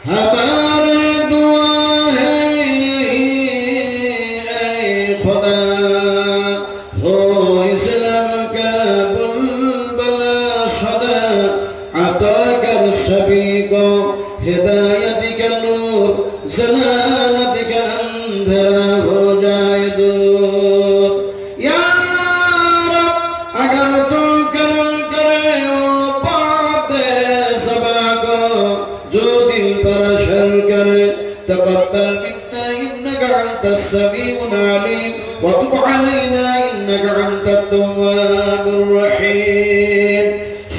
हमारी दुआ है ऐ खुदा हो इस्लाम का बुलबुला सदा अता कर सभी को हिदायत का नूर जलालत का अंधेरा हो जाए दूर। या रब अगर तू करम करे वो बात सबा को जो दिल पर असर करे तक़ब्बल मिन्ना इन्नका अंतस समीउल अलीम व तुब अलैना इन्नका अंतत तव्वाबुर रहीम।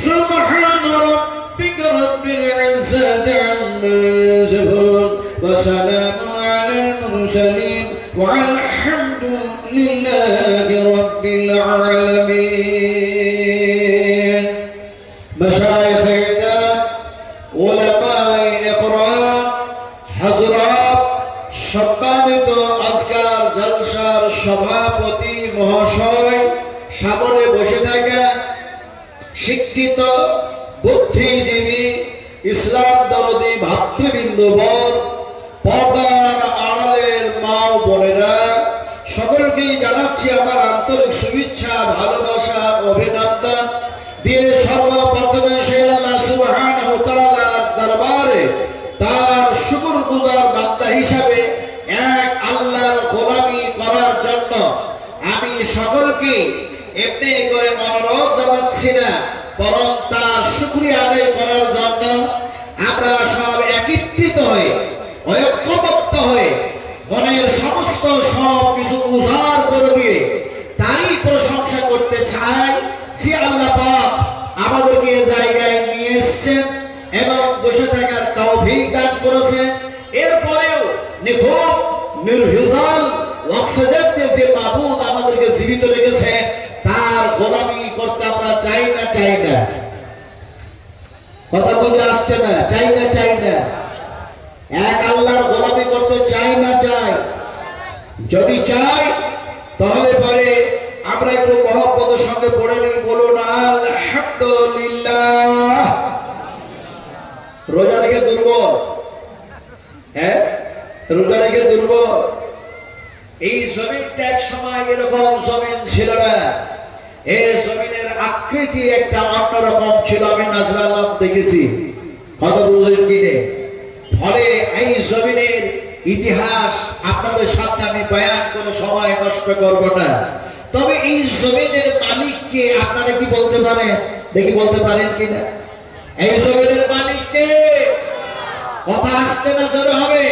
सुब्हान रब्बिका रब्बिल इज्जति अम्मा यसिफून व सलामुन अलल मुरसलीन वल्हम्दुलिल्लाहि रब्बिल आलमीन। मशाइख इदात, उलमाए इक़राम, हज़रात, সম্মানিত আজকার জলসার সভাপতি মহাশয়, সামনে বসে থাকা শিক্ষিত বুদ্ধিজীবী ইসলাম দরদি ভাতৃবৃন্দবর, পর্দার আড়ালের মা ও বোনেরা, সকলকেই জানাচ্ছি আমার আন্তরিক শুভেচ্ছা, ভালোবাসা, অভিনন্দন দিয়ে সর্বপ্রথমে সেই আল্লাহ সুবহানাহু ওয়া তাআলার দরবারে তার শুকরগুজার বান্দা হিসাবে এক আল্লাহর গোলামি করার জন্য আমি সকলকে এমনি করে অনুরোধ জানাচ্ছি না, বরং তার শুকরিয়া আদায় করার জন্য আমরা সব একত্রিত হয়ে ঐক্যবদ্ধ হয়ে মনের সমস্ত সব কিছু উজাড় করে দিয়ে তারই প্রশংসা করতে চাই যে আল্লাহ পাক আমাদেরকে এই জায়গায় নিয়ে এসেছেন এবং বসে থাকার তৌফিক দান করেছেন। এরপরেও নিখুঁত নির্ভেজাল ওয়াকসাজাতে যে মাবুদ আমাদেরকে জীবিত রেখেছে তার গোলামি করতে আমরা চাই না? কথা বলতে আসছে না? চাই না? এক আল্লাহর গোলামি করতে চাই? যদি চাই তাহলে পরে আমরা একটু মহব্বতের সঙ্গে পড়ে নিই, বলুন আলহামদুলিল্লাহ। রোজা রেখে দুর্বল, রোজা রেখে দুর্বল। এই জমিনটা এক সময় এরকম জমিন ছিল না, এই জমিনের আকৃতি একটা অন্যরকম ছিল। আমি নাজরা আলম দেখেছি, কত বুঝেন কিনে। ফলে এই জমিনের ইতিহাস আপনাদের সামনে আমি বয়ান করে সময় নষ্ট করব না। তবে এই জমিনের মালিককে আপনারা কি বলতে পারেন? দেখি বলতে পারেন কিনা? এই জমিনের মালিককে কথা আসতে না জোরে হবে?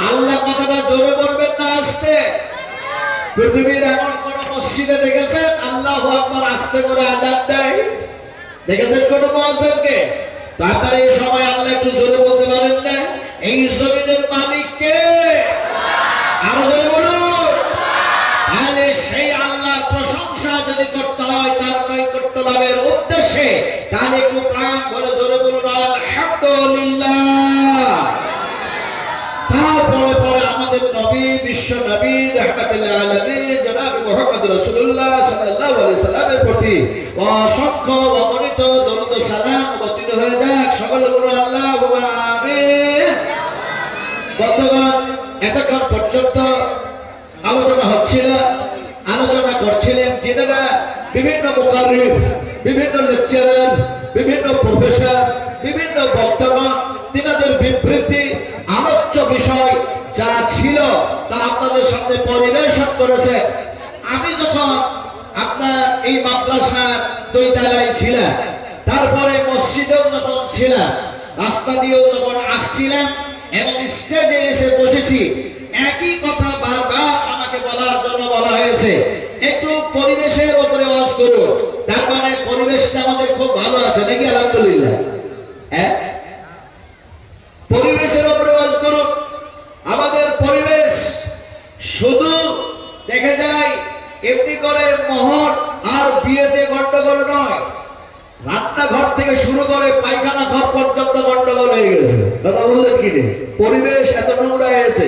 আল্লাহ কথাটা জোরে বলবেন না আসতে? পৃথিবীর এমন কোন মসজিদে দেখেছেন আল্লাহু আকবার আস্তে করে আযান দেয়? দেখেছেন কোন মুয়াজ্জিনকে? তাড়াতাড়ি এই সময় আল্লাহ একটু জোরে বলতে পারেন না? এই জমিনের মালিককে আরো জোরে বলুন। তাহলে সেই আল্লাহর প্রশংসা যদি করতে হয় তার নৈকট্য লাভের উদ্দেশ্যে, তাহলে একটু প্রাণ ভরে জোরে বলুন আলহামদুলিল্লাহ। তারপরে পরে আমাদের নবী, বিশ্ব নবী রাহমাতুল আলামিন জনাব মুহাম্মদ রাসূলুল্লাহ সাল্লাল্লাহু আলাইহি সাল্লামের প্রতি অসংখ্য অগণিত দরুদ ও সালাম অবতীর্ণ হয়ে যাক। সকলে বলুন আল্লাহুম্মা আমিন। বন্ধুগণ, এতক্ষণ পর্যন্ত আলোচনা করছিলেন যেনারা বিভিন্ন মুকাররির, বিভিন্ন লেকচারার, বিভিন্ন প্রফেসর, বিভিন্ন বক্তাগণ, তিনাদের বিবৃতি, আলোচ্য বিষয় যা ছিল তা আপনাদের সামনে পরিবেশন করেছে। আমি যখন আপনার এই মাদ্রাসার 2 তলায় ছিলাম, তারপরে মসজিদেও যখন ছিলাম, রাস্তা দিয়েও যখন আসছিলাম এবং স্টেজে এসে বসেছি, একই কথা বারবার আমাকে বলার জন্য বলা হয়েছে, একটু পরিবেশের উপরে ওয়াজ করুন। তার মানে পরিবেশটা আমাদের খুব ভালো আছে নাকি? আলহামদুলিল্লাহ। পরিবেশের উপরে ওয়াজ করুন। আমাদের পরিবেশ শুধু দেখা যায় এমনি করে মহৎ আর বিয়েতে গন্ডগোল নয়, রান্নাঘর থেকে শুরু করে পায়খানা ঘর পর্যন্ত গন্ডগোল হয়ে গেছে। কথা বললেন কি? পরিবেশ এত নোংরা হয়েছে।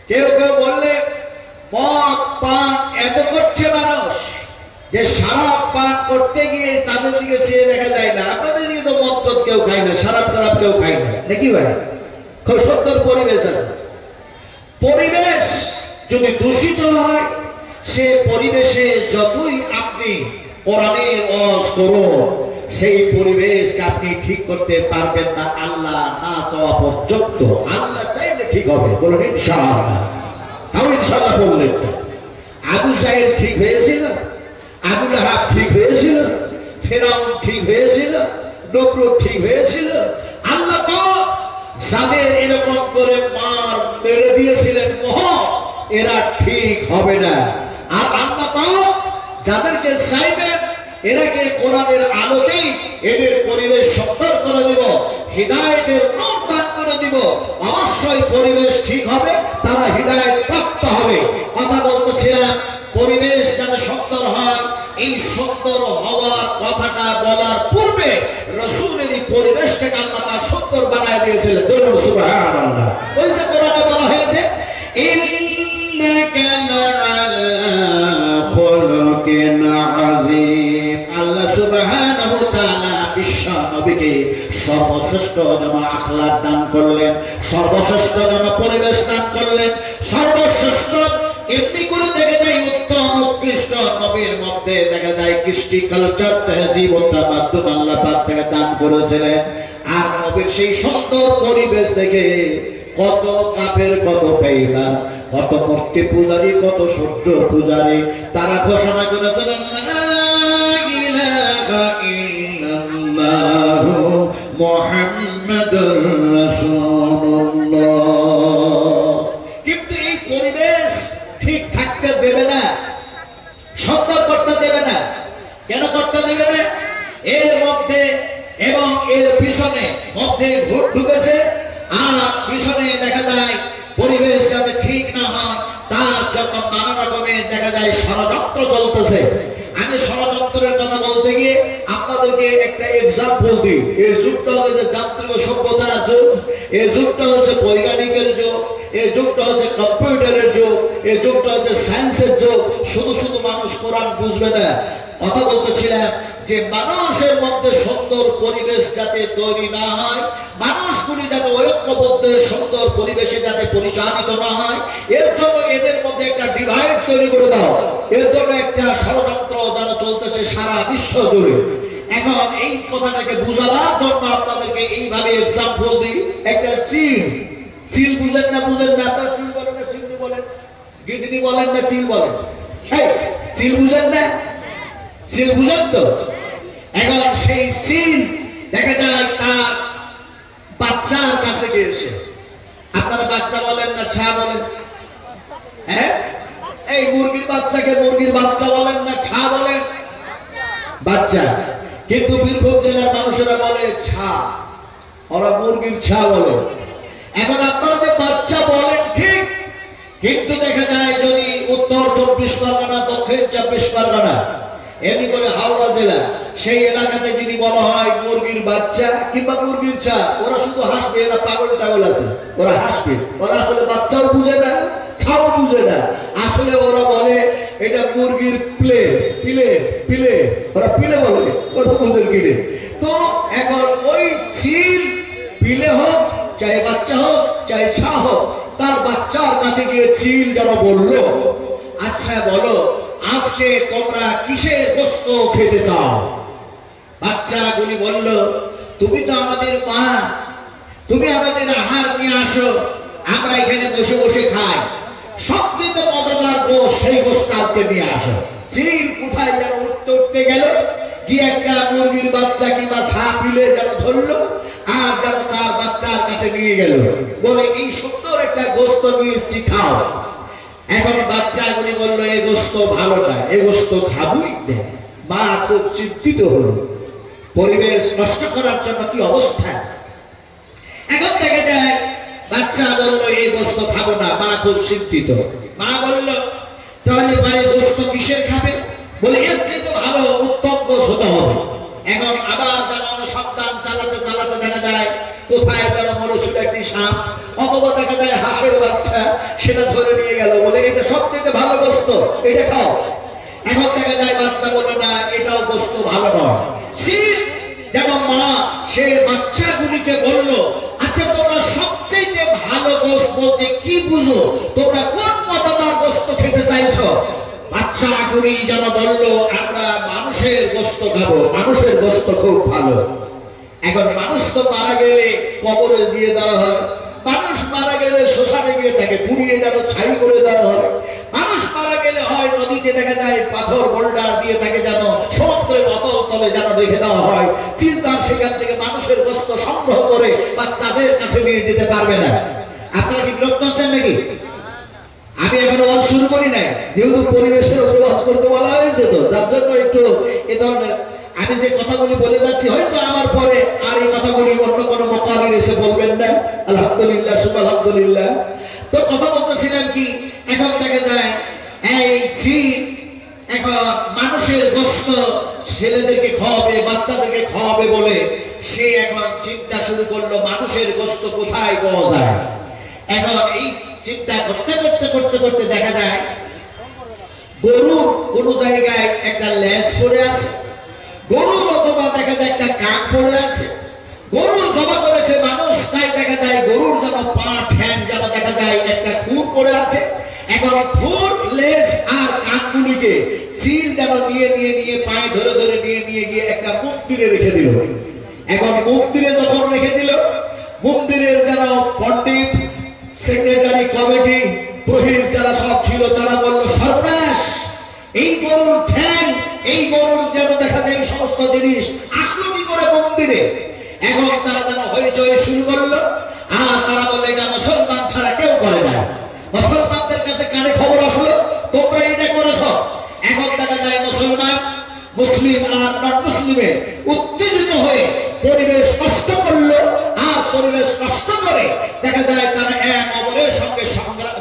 কেউ বললে মদ পান এত করছে মানুষ, যে শরাব পান করতে গিয়ে তাদের দিকে চেয়ে দেখা যায় না। আপনাদের দিকে তো মদ টদ কেউ খায় না, শরাব টরাব কেউ খায় না, নাকি ভাই? খুব সুন্দর পরিবেশ আছে। পরিবেশ যদি দূষিত হয়, সে পরিবেশে যতই আপনি কোরআনের ওয়াজ করুন, সেই পরিবেশকে আপনি ঠিক করতে পারবেন না আল্লাহ না চাওয়া পর্যন্ত। আল্লাহ চাইলে ঠিক হবে, বলুন ইনশাআল্লাহ। তাও ইনশাআল্লাহ বললেন না। আবু জাহেল ঠিক হয়েছিল, আবু লাহাব ঠিক হয়েছিল, ফেরাউন ঠিক হয়েছিল, নমরুদ ঠিক হয়েছিল। আল্লাহ পাক যাদের এরকম করে মার মেরে দিয়েছিলেন এরা ঠিক হবে না। আর আল্লাহ পাক যাদেরকে চাইবেন এরাকে কোরআনের আলোতেই এদের পরিবেশ সুন্দর করে দিব, হিদায়াতের নূর দান করে দিব, অবশ্যই পরিবেশ ঠিক হবে, তারা হিদায়াত প্রাপ্ত হবে। কথা বলতেছিলাম পরিবেশ যেন সুন্দর হয়। এই সুন্দর হওয়ার কথাটা বলার পূর্বে রাসূলের এই পরিবেশটাকে আল্লাহ পাক সুন্দর বানায় দিয়েছিলেন। সুবহানাল্লাহ। ওই যে কোরআনে বলা হয়েছে ইন্নাকা লাআলা খুলুকিন আযীম। আল্লাহ সুবহানাহু ওয়া তাআলা বিশ্ব নবীকে সর্বশ্রেষ্ঠ যেন আখলাক দান করলেন, সর্বশ্রেষ্ঠ যেন পরিবেশ দান করলেন, সর্বশ্রেষ্ঠ এমনি করে দেখা যায় উত্তম উৎকৃষ্ট নবীর মধ্যে দেখা যায় কৃষ্টি কালচার তেহজিব ও তামাদ্দুন আল্লাহ পাক থেকে দান করেছিলেন। আর নবীর সেই সুন্দর পরিবেশ দেখে কত কাফের, কত বেঈমান, কত মূর্তি পূজারী, কত সূর্য পূজারী তারা ঘোষণা করেছিলেন লা ইলাহা ইল্লাল্লাহু মুহাম্মাদুর রাসূলুল্লাহ। কিন্তু এই পরিবেশ ঠিক থাকতে দেবে না, সুন্দর করতে দেবে না। কেন করতে দেবে না? এর মধ্যে এবং এর পিছনে মধ্যে ভোট ঢুকেছে, আর পিছনে দেখা যায় পরিবেশ যাতে ঠিক না হয় তার জন্য নানা রকমের দেখা যায় ষড়যন্ত্র চলতেছে। আমি ষড়যন্ত্রের কথা বলতে গিয়ে আপনাদেরকে একটা এক্সাম্পল দিই। এই যুগটা হচ্ছে যান্ত্রিক সভ্যতার যুগ, এই যুগটা হচ্ছে বৈজ্ঞানিকের যুগ, এই যুগটা হচ্ছে কম্পিউটারের যুগ, এই যুগটা হচ্ছে সায়েন্সের যুগ। শুধু শুধু মানুষ কোরআন বুঝবে না। কথা বলতেছিলাম যে মানুষের মধ্যে সুন্দর পরিবেশ যাতে তৈরি না হয়, মানুষগুলি যাতে ঐক্যবদ্ধ সুন্দর পরিবেশে যাতে পরিচালিত না হয়, এর জন্য এদের মধ্যে একটা ডিভাইড তৈরি করে দাও। এর জন্য একটা ষড়যন্ত্র যারা চলতেছে সারা বিশ্ব জুড়ে। এখন এই কথাটাকে বুঝাবার জন্য আপনাদেরকে এইভাবে এক্সাম্পল দিই। একটা চিল, চিল বুঝেন না? বুঝেন না? আপনারা চিল বলেন না চিলনি বলেন? গিদনি বলেন না চিল বলেন? চিল বুঝেন না? চিল বুঝেন তো? এখন সেই চিল দেখা যায় তার বাচ্চার কাছে গিয়েছে। আপনারা বাচ্চা বলেন না ছা বলেন? হ্যাঁ, এই মুরগির বাচ্চাকে মুরগির বাচ্চা বলেন না ছা বলেন? বাচ্চা। কিন্তু বীরভূম জেলার মানুষেরা বলে ছা, ওরা মুরগির ছা বলে। এখন আপনারা যে বাচ্চা বলেন ঠিক, কিন্তু দেখা যায় যদি উত্তর 24 পরগনা, দক্ষিণ 24 পরগনা, এমনি করে হাওড়া জেলা, সেই এলাকাতে যদি বলা হয় মুরগির বাচ্চা কিংবা মুরগির ছা, ওরা শুধু হাসবে। এরা পাগল টাগল আছে, ওরা হাসবে। ওরা আসলে বাচ্চাও বুঝে না, ছাও বুঝে না। আসলে ওরা বলে এটা মুরগির প্লে, পিলে, পিলে, ওরা পিলে বলে, কত বুঝের কিনে। তো এখন ওই চিল পিলে হোক, চাই বাচ্চা হোক, চাই ছা হোক, তার বাচ্চার কাছে গিয়ে চিল যেন বলল, আচ্ছা বলো আজকে তোমরা কিসের গোশত খেতে চাও? বাচ্চাগুলি বলল, তুমি তো আমাদের মা, তুমি আমাদের আহার নিয়ে আসো, আমরা এখানে বসে বসে খাই, সবচেয়ে মজাদার গোশ, সেই গোশটা আজকে নিয়ে আসো। চিল কোথায় যেন উঠতে গেল, গিয়ে একটা মুরগির বাচ্চা কিংবা ছা পিলে যেন ধরলো, আর যেন তার বাচ্চার কাছে নিয়ে গেল, বলে এই সুন্দর একটা গোশত নিয়ে এসছি, খাও। এখন বাচ্চাগুলি বললো এই গোশত ভালো না, এই গোশত খাবই না। মা খুব চিন্তিত হলো, পরিবেশ নষ্ট করার জন্য কি অবস্থা। এখন দেখা যায় বাচ্চা বলল এই গোশত খাবো না, মা খুব চিন্তিত। মা বলল তাহলে বাড়ি গোশত কিসের খাবে? বলে এর চেয়ে তো ভালো উত্তম গোশ হতে হবে। এখন আবার যেমন সন্তান চালাতে চালাতে দেখা যায় কোথায় যেন মরেছিল একটি সাপ, অথবা দেখা যায় হাঁসের বাচ্চা, সেটা ধরে নিয়ে গেল, বলে এটা সবচেয়ে ভালো গোশত, এটা খাও। এখন দেখা যায় বাচ্চা বলে না এটাও গোস্ত ভালো নয়। সিল যেন মা সে বাচ্চাগুলিকে বলল, আচ্ছা তোমরা সবচেয়ে ভালো গোস্ত বলতে কি বুঝো, তোমরা কোন মজাদার গোস্ত খেতে চাইছো? বাচ্চাগুলি যেন বলল আমরা মানুষের গোস্ত খাবো, মানুষের গোস্ত খুব ভালো। এখন মানুষ তো মারা গেলে কবরে দিয়ে দেওয়া হয়, মানুষ মারা গেলে শ্মশানে গিয়ে তাকে পুড়িয়ে যেন ছাই করে দেওয়া হয়, মানুষ মারা গেলে হয় নদীতে দেখা যায় পাথর বোল্ডার দিয়ে তাকে যেন সমুদ্রের অতল তলে যেন রেখে দেওয়া হয়। চিন্তার সেখান থেকে মানুষের গোস্ত সংগ্রহ করে বাচ্চাদের কাছে নিয়ে যেতে পারবে না। আপনারা কি বিরক্ত হচ্ছেন নাকি? আমি এখন ওয়াজ শুরু করি নাই, যেহেতু পরিবেশের উপরে ওয়াজ করতে বলা হয়েছে, তো যার জন্য একটু এ ধরনের আমি যে কথাগুলি বলে যাচ্ছি, হয়তো আমার পরে আর এই কথাগুলি অন্য কোনো মোকাবিল এসে বলবেন না। আলহামদুলিল্লাহ, সুবহানাল্লাহ। তো কথা বলতেছিলাম কি, এখন দেখা যায় এই শীত এখন মানুষের গোস্ত ছেলেদেরকে খাওয়াবে, বাচ্চাদেরকে খাওয়াবে বলে সে এখন চিন্তা শুরু করলো মানুষের গোস্ত কোথায় পাওয়া যায়। এখন এই চিন্তা করতে করতে করতে করতে দেখা যায় গরুর কোন জায়গায় একটা লেজ পড়ে আছে, গরুর অথবা দেখা যায় একটা কান পড়ে আছে, গরু জমা করেছে মানুষ, তাই দেখা যায় গরুর যেন পা ঠ্যাং যেন দেখা যায় একটা খুর পড়ে আছে। এখন খুর, লেজ আর কানগুলিকে সিল যেন নিয়ে নিয়ে নিয়ে পায়ে ধরে ধরে নিয়ে নিয়ে গিয়ে একটা মন্দিরে রেখে দিল। এখন মন্দিরে যখন রেখে দিল, মন্দিরের যেন পণ্ডিত, সেক্রেটারি, কমিটি, পুরোহিত যারা সব ছিল তারা বলল সর্বনাশ, এই গরুর ঠ্যাং, এই গরুর যেন দেখা যায় সমস্ত জিনিস আসলো কি করে মন্দিরে। এখন তারা যেন হইচই শুরু করলো, আর তারা বললে এটা মুসলমান ছাড়া কেউ করে না। মুসলমানদের কাছে কানে খবর আসলো তোমরা এটা করেছ। এখন দেখা যায় মুসলমান, মুসলিম আর নন মুসলিমে উত্তেজিত হয়ে পরিবেশ নষ্ট করলো, আর পরিবেশ নষ্ট করে দেখা যায় তারা এক অপরের সঙ্গে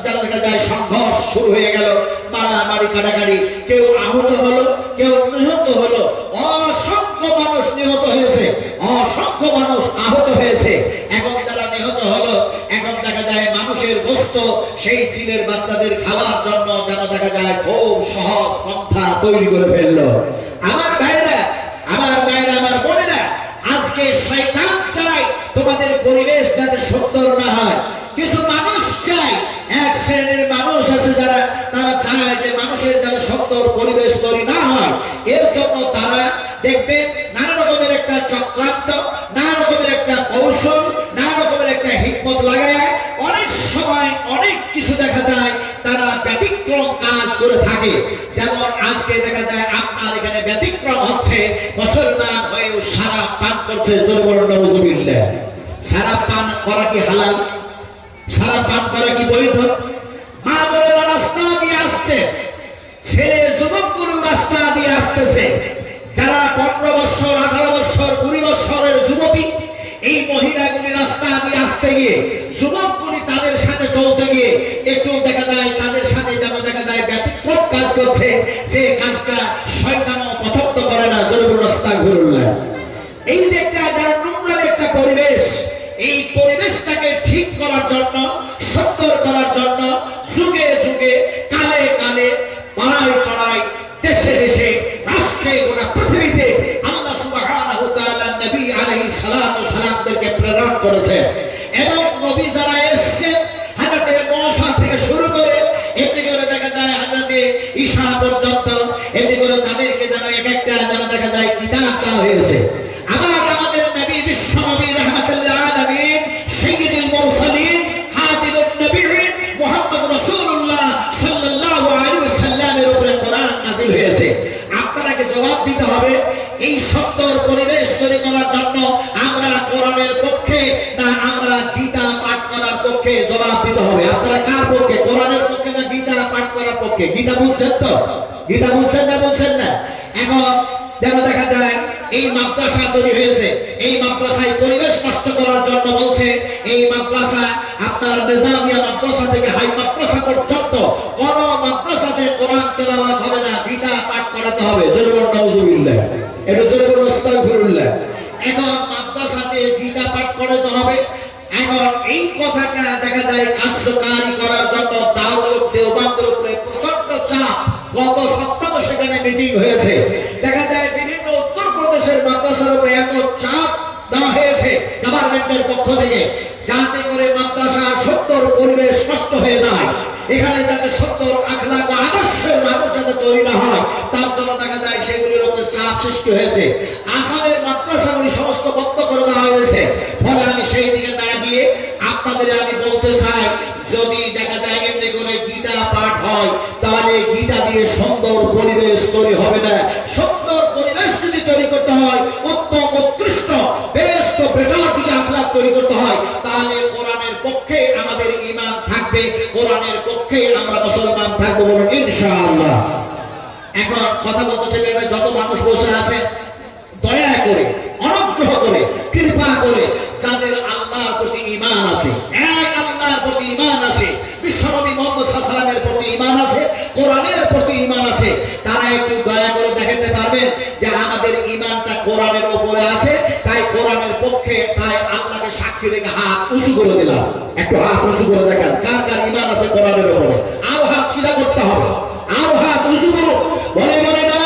যারা দেখা যায় সংঘর্ষ শুরু হয়ে গেল, মারামারি কাটাকাটি, কেউ আহত হলো, কেউ নিহত হলো, অসংখ্য মানুষ নিহত হয়েছে, অসংখ্য মানুষ আহত হয়েছে। এখন যারা নিহত হলো, এখন দেখা যায় মানুষের গোস্ত সেই চিলের বাচ্চাদের খাওয়ার জন্য যেন দেখা যায় খুব সহজ পন্থা তৈরি করে ফেললো। আমার ভাইরা, আমার মায়েরা, আমার বোনেরা, আজকে শয়তান চায় তোমাদের পরিবেশ যাতে সুন্দর না হয়। কিছু মানুষ চায়, এক শ্রেণীর মানুষ আছে যারা তারা চায় যে মানুষের যারা সুন্দর পরিবেশ তৈরি না হয়, এর জন্য তারা দেখবে নানা রকমের একটা চক্রান্ত, নানা রকমের একটা কৌশল, নানা রকমের একটা হিকমত লাগায় অনেক সময় অনেক কিছু দেখা যায় তারা ব্যতিক্রম কাজ করে থাকে। যেমন আজকে দেখা যায় আপনার এখানে ব্যতিক্রম হচ্ছে মুসলমান হয়েও শরাব পান করছে। শরাব পান করা কি হালাল? শরাব পান করা কি বৈধ? মা বোনেরা রাস্তা দিয়ে আসছে, ছেলে যুবকগুলো রাস্তা দিয়ে আসতেছে, যারা 15 বছর, 18 বছর, 20 বছরের যুবতী, এই মহিলাগুলি রাস্তা দিয়ে আসতে গিয়ে যুবকগুলি তাদের সাথে চলতে গিয়ে একটু দেখা যায় তাদের সাথে যেন দেখা যায় ব্যতিক্রম কাজ করছে। সে কাজটা শয়তানও পছন্দ করে না। জরুরি রাস্তা ঘুরুল্লাহ, এই যে একটা যারা নোংরা একটা পরিবেশ, এই পরিবেশটাকে ঠিক করার জন্য, সুন্দর করার জন্য যুগে যুগে, কালে কালে, পাড়ায় পাড়ায়, দেশে দেশে, রাষ্ট্রে, গোটা পৃথিবীতে আল্লাহ সুবহানাহু ওয়া তাআলা নবী আলাইহিস সালাতু ওয়াস সালামদেরকে প্রেরণ করেছে। এবং নবী যারা এসেছেন হযরত মূসা থেকে শুরু করে এমনি করে দেখা যায় হযরত ঈসা পর্যন্ত, এমনি করে তাদেরকে যেন এক একটা যেন দেখা যায় কিতাব দেওয়া হয়েছে। আবার আমাদের নবী, বিশ্ব নবী, রাহমাতুল আলামিন, সাইয়্যিদুল মুরসালিন, খাতিমুন নবিয়্যিন মুহাম্মদ রাসূলুল্লাহ সাল্লাল্লাহু আলাইহি ওয়াসাল্লামের উপরে কোরআন নাযিল হয়েছে। আপনাকে জবাব দিতে হবে এই সুন্দর পরিবেশ তৈরি করার জন্য আমরা কোরআনের পক্ষে না আমরা গীতা পাঠ করার পক্ষে? জবাব দিতে হবে। আপনারা কার পক্ষে? কোরআনের পক্ষে না গীতা পাঠ করার পক্ষে? গীতা বুঝছেন তো? গীতা বুঝছেন না? বুঝছেন না? এখন যেন দেখা যায় এই মাদ্রাসা তৈরি হয়েছে, এই মাদ্রাসায় পরিবেশ নষ্ট করার জন্য বলছে এই মাদ্রাসা আপনার নিজামিয়া মাদ্রাসা থেকে হাই মাদ্রাসা পর্যন্ত কোন মাদ্রাসাতে কোরআন তেলাওয়াত হবে না, গীতা পাঠ করাতে হবে। জোরে নাউজুবিল্লাহ, এটা জোরে আস্তাগফিরুল্লাহ। এখন মাদ্রাসাতে গীতা পাঠ করাতে হবে। এখন এই কথাটা দেখা যায় কার্যকারী করার জন্য দারুল দেওবন্দের উপরে প্রচন্ড চাপ। গত সপ্তাহ মতো সেখানে মিটিং হয়েছে। দেখা যায় বিভিন্ন উত্তরপ্রদেশের মাদ্রাসার উপরে এত চাপ দেওয়া হয়েছে গভর্নমেন্টের পক্ষ থেকে, যাতে করে মাদ্রাসা সুন্দর পরিবেশ নষ্ট হয়ে যায়, এখানে যাতে সুন্দর আখলাক ও আদর্শের মানুষ যাতে তৈরি না হয়, তার জন্য দেখা যায় সেগুলির উপরে চাপ সৃষ্টি হয়েছে। আসামের মাদ্রাসাগুলি সমস্ত বন্ধ করে দেওয়া হয়েছে। ফলে আমি সেই দিকে না গিয়ে আপনাদের আমি বলতে চাই, যদি দেখা যায় এমনি করে গীতা পাঠ হয়, তাহলে গীতা দিয়ে সুন্দর পরিবেশ তৈরি হবে না। সুন্দর পরিবেশ যদি তৈরি করতে হয়, উত্তম উৎকৃষ্ট বেস্ট বেটার দিকে আখলাক তৈরি করতে হয়, তাহলে কোরআনের পক্ষে আমাদের ঈমান থাকবে, কোরআনের পক্ষে আমরা মুসলমান থাকবো, বলুন ইনশাআল্লাহ। এখন কথা বলতে চাই, যত মানুষ বসে আছেন, দয়া করে অনুগ্রহ করে কৃপা করে যাদের আল্লাহর প্রতি ঈমান আছে, এক আল্লাহর প্রতি ঈমান আছে, বিশ্বনবী মুহাম্মদ সাল্লাল্লাহু আলাইহি ওয়াসাল্লামের প্রতি ঈমান আছে, কোরআনের প্রতি ঈমান আছে, তারা একটু দয়া করে দেখাতে পারবেন যে আমাদের ঈমানটা কোরআনের উপরে আছে, তাই কোরআনের পক্ষে, তাই আল্লাহকে সাক্ষী রেখে হাত উঁচু করে দিলাম। একটু হাত উঁচু করে দেখান কার কার ঈমান আছে কোরআনের উপরে। আরো হাত সিধা করতে হবে, আরো হাত উঁচু করো, বলে বলে না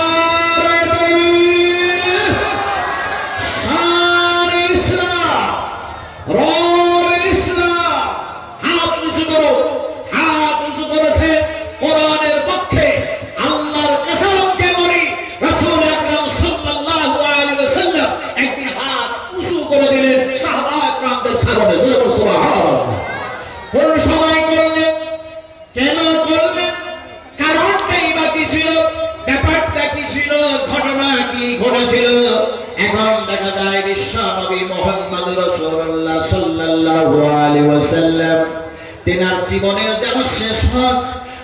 জীবনের যেন শেষ হজ,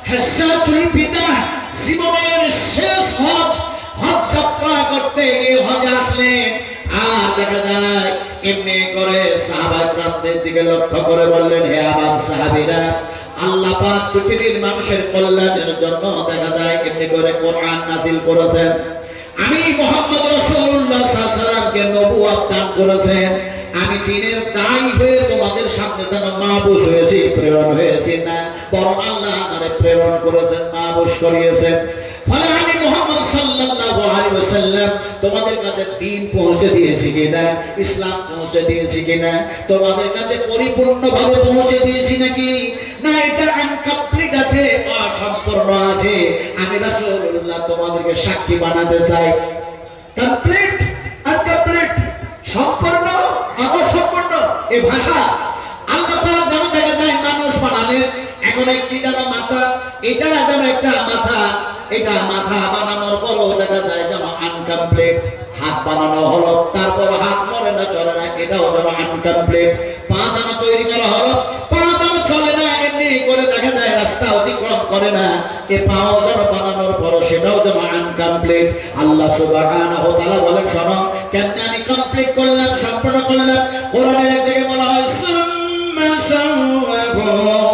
হাজ্জাতুল বিদা, জীবনের শেষ হজ, হজ যাত্রা করতে গিয়ে হজে আসলেন। আর দেখা যায় এমনি করে সাহাবায়ে কেরামদের দিকে লক্ষ্য করে বললেন, হে আমার সাহাবীরা, আল্লাহ পাক পৃথিবীর মানুষের কল্যাণের জন্য দেখা যায় এমনি করে কোরআন নাযিল করেছেন। আমি মুহাম্মদ রাসূলুল্লাহ সাল্লাল্লাহু আলাইহি ওয়াসাল্লামকে নবুয়ত দান করেছেন। আমি দিনের দায়ী হয়ে তোমাদের সামনে যেন মাহবুস হয়েছি, প্রেরণ হয়েছি না, বরং আল্লাহ আমারে প্রেরণ করেছেন, মাহবুস করিয়েছেন। ফলে আমি মুহাম্মদ সাল্লাল্লাহু আলাইহি ওয়াসাল্লাম তোমাদের কাছে দ্বীন পৌঁছে দিয়েছি কিনা, ইসলাম পৌঁছে দিয়েছি কিনা, তোমাদের কাছে পরিপূর্ণভাবে পৌঁছে দিয়েছি নাকি, না এটা আনকমপ্লিট আছে, অসম্পূর্ণ আছে। আমি রাসূলুল্লাহ তোমাদেরকে সাক্ষী বানাতে চাই। কমপ্লিট, আনকমপ্লিট, সম্পূর্ণ, অসম্পূর্ণ, এই ভাষা আল্লাহ পাক যেন দেখা যায় মানুষ বানালেন। এখন একটি যেন মাথা, এটা যেন একটা মাথা, এটা মাথা বানানোর পরও দেখা যায় যেন আনকমপ্লিট। হাত বানানো হলো, তারপর হাত নড়ে না, চলে না, এটাও যেন আনকমপ্লিট। পা যেন তৈরি করা হলো, পা যেন চলে না, এমনি করে দেখা যায় রাস্তা অতিক্রম করে না, এ পাও যেন বানানোর পরও সেটাও যেন আনকমপ্লিট। আল্লাহ সুবহানাহু ওয়া তাআলা বলেন, শোনো কেমনে আমি কমপ্লিট করলাম, সম্পূর্ণ করলাম। কোরআনের এক জায়গায় বলা হয়, সুম্মা সাওয়াহু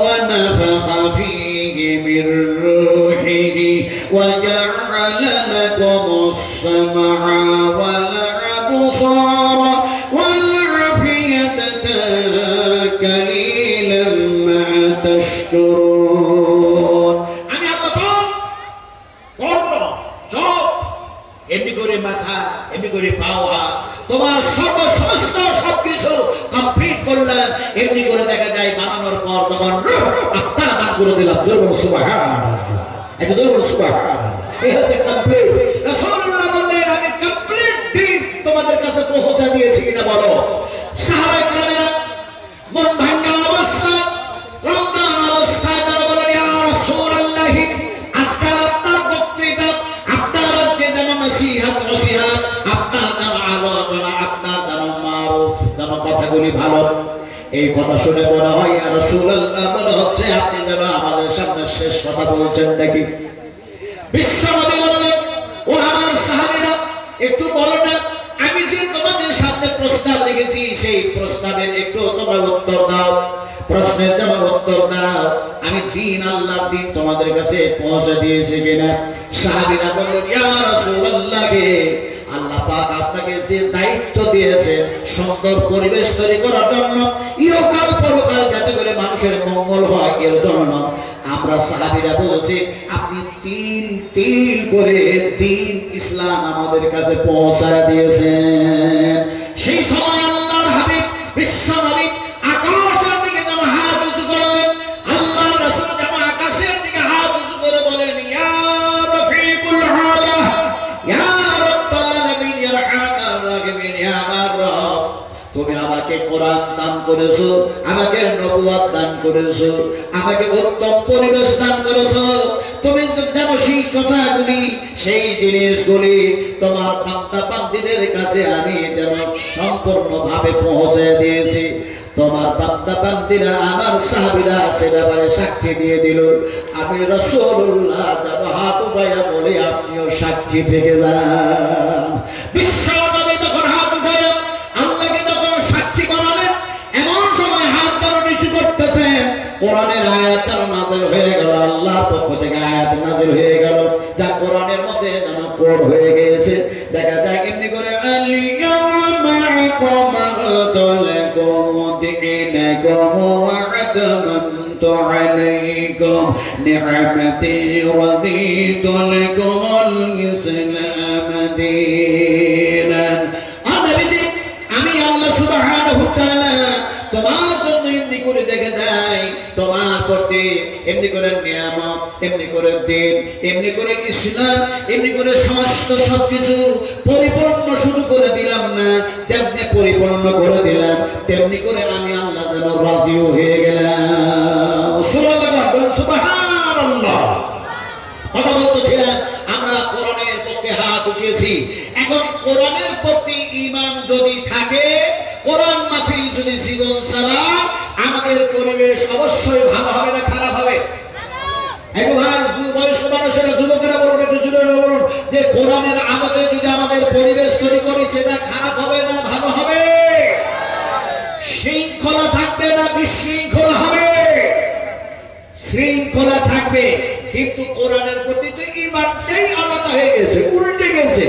ওয়া নাফাখা ফীহি মির রূহিহি ওয়া জা'আলা লাকুমুস সামআ ওয়াল আবসারা ওয়াল আফিয়াতা কালিলাম মা তাশকুরুন। আমি আল্লাহ পাক কর্ণ, চোখ, এমনি করে মাথা, এমনি করে পাও, হাত, তোমার সমস্ত সবকিছু কমপ্লিট করলাম। এমনি করে দেখা যায় বানানোর পর তখন আত্মা দান করে দিলাম। দুর্বল সুবহানাল্লাহ, একটু দুর্বল সুবহানাল্লাহ, এই হচ্ছে কমপ্লিট। রাসূলুল্লাহ বলেন, আমি কমপ্লিট দিন তোমাদের কাছে পৌঁছে দিয়েছি কিনা বলো। সাহাবায়ে কেরামেরা মন ভাঙা অবস্থা, রমজান অবস্থায় তারা বলেন, ইয়া রাসূলুল্লাহ, আজকাল আপনার বক্তৃতা, আপনার যে যেন নসিহত, আপনার যেন আলোচনা, আপনার যেন মারুফ, যেন কথাগুলি ভালো। এই কথা শুনে মনে হয়, ইয়া রাসূলুল্লাহ, মনে হচ্ছে আপনি যেন আমাদের সামনে শেষ কথা বলছেন নাকি। বিশ্বনবী বললেন, ও আমার সাহাবীরা, একটু বলো না, আমি যে তোমাদের সামনে প্রস্তাব রেখেছি সেই প্রস্তাবের একটু তোমরা উত্তর দাও, প্রশ্নের জন্য উত্তর দাও। আমি দিন, আল্লাহর দিন তোমাদের কাছে পৌঁছে দিয়েছি কিনা। সাহাবীরা বললেন, ইয়া রাসূলুল্লাহ, আল্লাহ পাক আপনাকে যে দায়িত্ব দিয়েছে সুন্দর পরিবেশ তৈরি করার জন্য, ইহকাল পরকাল যাতে করে মানুষের মঙ্গল হয়, এর জন্য আমরা সাহাবীরা বলেছি আপনি তিল তিল করে দিন ইসলাম আমাদের কাছে পৌঁছায় দিয়েছেন। সেই সময় আল্লাহর হাবিব বিশ্ব নবী আকাশের দিকে যেন হাত উঁচু করলেন, আল্লাহর রাসূল যেন আকাশের দিকে হাত উঁচু করে বলেন, ইয়া রফিকুল আলা ইয়া রাব্বাল আলামিন ইয়া আরহামার রাহিমিন, ইয়া আমার রব, তুমি আমাকে কোরআন দান করেছো, আমাকে নবুয়ত দান করেছো, আমাকে উত্তম পরিবেশ দান করেছো, তুমি যেন সেই কথাগুলি সেই জিনিসগুলি তোমার বান্দা বান্দীদের কাছে আমি যেন সম্পূর্ণভাবে পৌঁছে দিয়েছি। তোমার বান্দা বান্দীরা আমার সাহাবীরা সে ব্যাপারে সাক্ষী দিয়ে দিল। আমি রাসূলুল্লাহ যেন হাত উঠাইয়া বলি আপনিও সাক্ষী থেকে যান। বিশ্ব নবী যখন হাত উঠাইয়া আল্লাহকে যখন সাক্ষী বানালেন, এমন সময় হাত ধরে নিচু করতেছেন, কোরআনের আয়াত নাযিল হয়ে গেল, আল্লাহর পক্ষ থেকে আয়াত নাযিল হয়ে গেল, যা কোরআনের মধ্যে যেন কোড হয়ে গিয়েছে। দেখা যায় এমনি করে আমি আল্লাহ সুবহানাহু ওয়া তাআলা তোমার জন্য এমনি করে দেখে যাই, তোমার প্রতি এমনি করে নিয়ামত, এমনি করে দিন, এমনি করে ইসলাম, এমনি করে সমস্ত সবকিছু পরিপূর্ণ শুরু করে দিলাম না, যেমনি পরিপূর্ণ করে দিলাম তেমনি করে আমি আল্লাহ যেন রাজিও হয়ে গেলাম। সুবহানাল্লাহ। কথা বলতেছিলাম আমরা কোরআনের পক্ষে হাত উঠিয়েছি। এখন কোরআনের প্রতি ঈমান যদি থাকে, কোরআন মাফিক যদি জীবন চালায়, আমাদের পরিবেশ অবশ্যই ভালো হবে না খারাপ হবে? একটু ভাই বয়স্ক মানুষেরা, যুবকেরা বলুন, একটু জুড়ে বলুন যে কোরআনের আলোতে যদি আমাদের পরিবেশ তৈরি করি সেটা খারাপ হবে না ভালো হবে? শৃঙ্খলা থাকবে না বিশৃঙ্খলা হবে? শৃঙ্খলা থাকবে, কিন্তু কোরআনের প্রতি তো ঈমানটাই আলাদা হয়ে গেছে, উল্টে গেছে।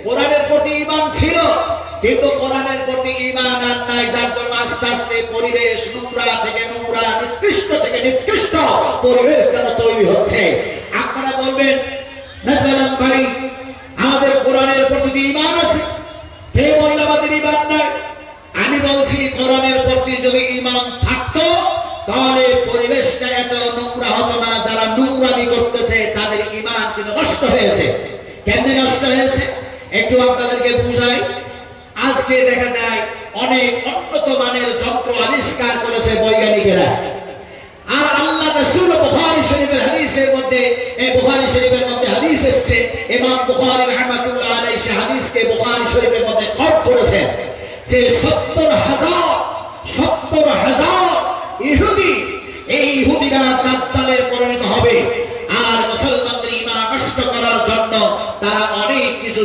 কোরআনের প্রতি ঈমান ছিল, কিন্তু কোরআনের প্রতি ঈমান আর নাই, যার জন্য আস্তে আস্তে পরিবেশ নোংরা থেকে নোংরা, নিকৃষ্ট থেকে নিকৃষ্ট পরিবেশ যেন তৈরি হচ্ছে। আপনারা বলবেন নাজরান ভাই আমাদের কোরআনের প্রতি ঈমান আছে, কে বললে আমাদের ঈমান নাই? আমি বলছি কোরআনের প্রতি যদি ঈমান থাকতো তাহলে পরিবেশটা এত নোংরা হতো না। যারা নোংরামি করতেছে তাদের ঈমান কিন্তু নষ্ট হয়েছে। কেমনে নষ্ট হয়েছে একটু আপনাদেরকে বুঝাই। আজকে দেখা যায় অনেক উন্নত মানের যন্ত্র আবিষ্কার করেছে বৈজ্ঞানিকেরা, আর আল্লাহ রাসূল বুখারী শরীফের হাদিসের মধ্যে, এই বুখারী শরীফের মধ্যে হাদিস এসেছে, ইমাম বুখারী রাহমাতুল্লাহ আলাইহি সে হাদিসকে বুখারী শরীফের মধ্যে কোট করেছেন যে 70,000 ইহুদি, এই ইহুদিরা দাজ্জালে পরিণত হবে, আর মুসলমানদের ঈমান নষ্ট করার জন্য তারা অনেক কিছু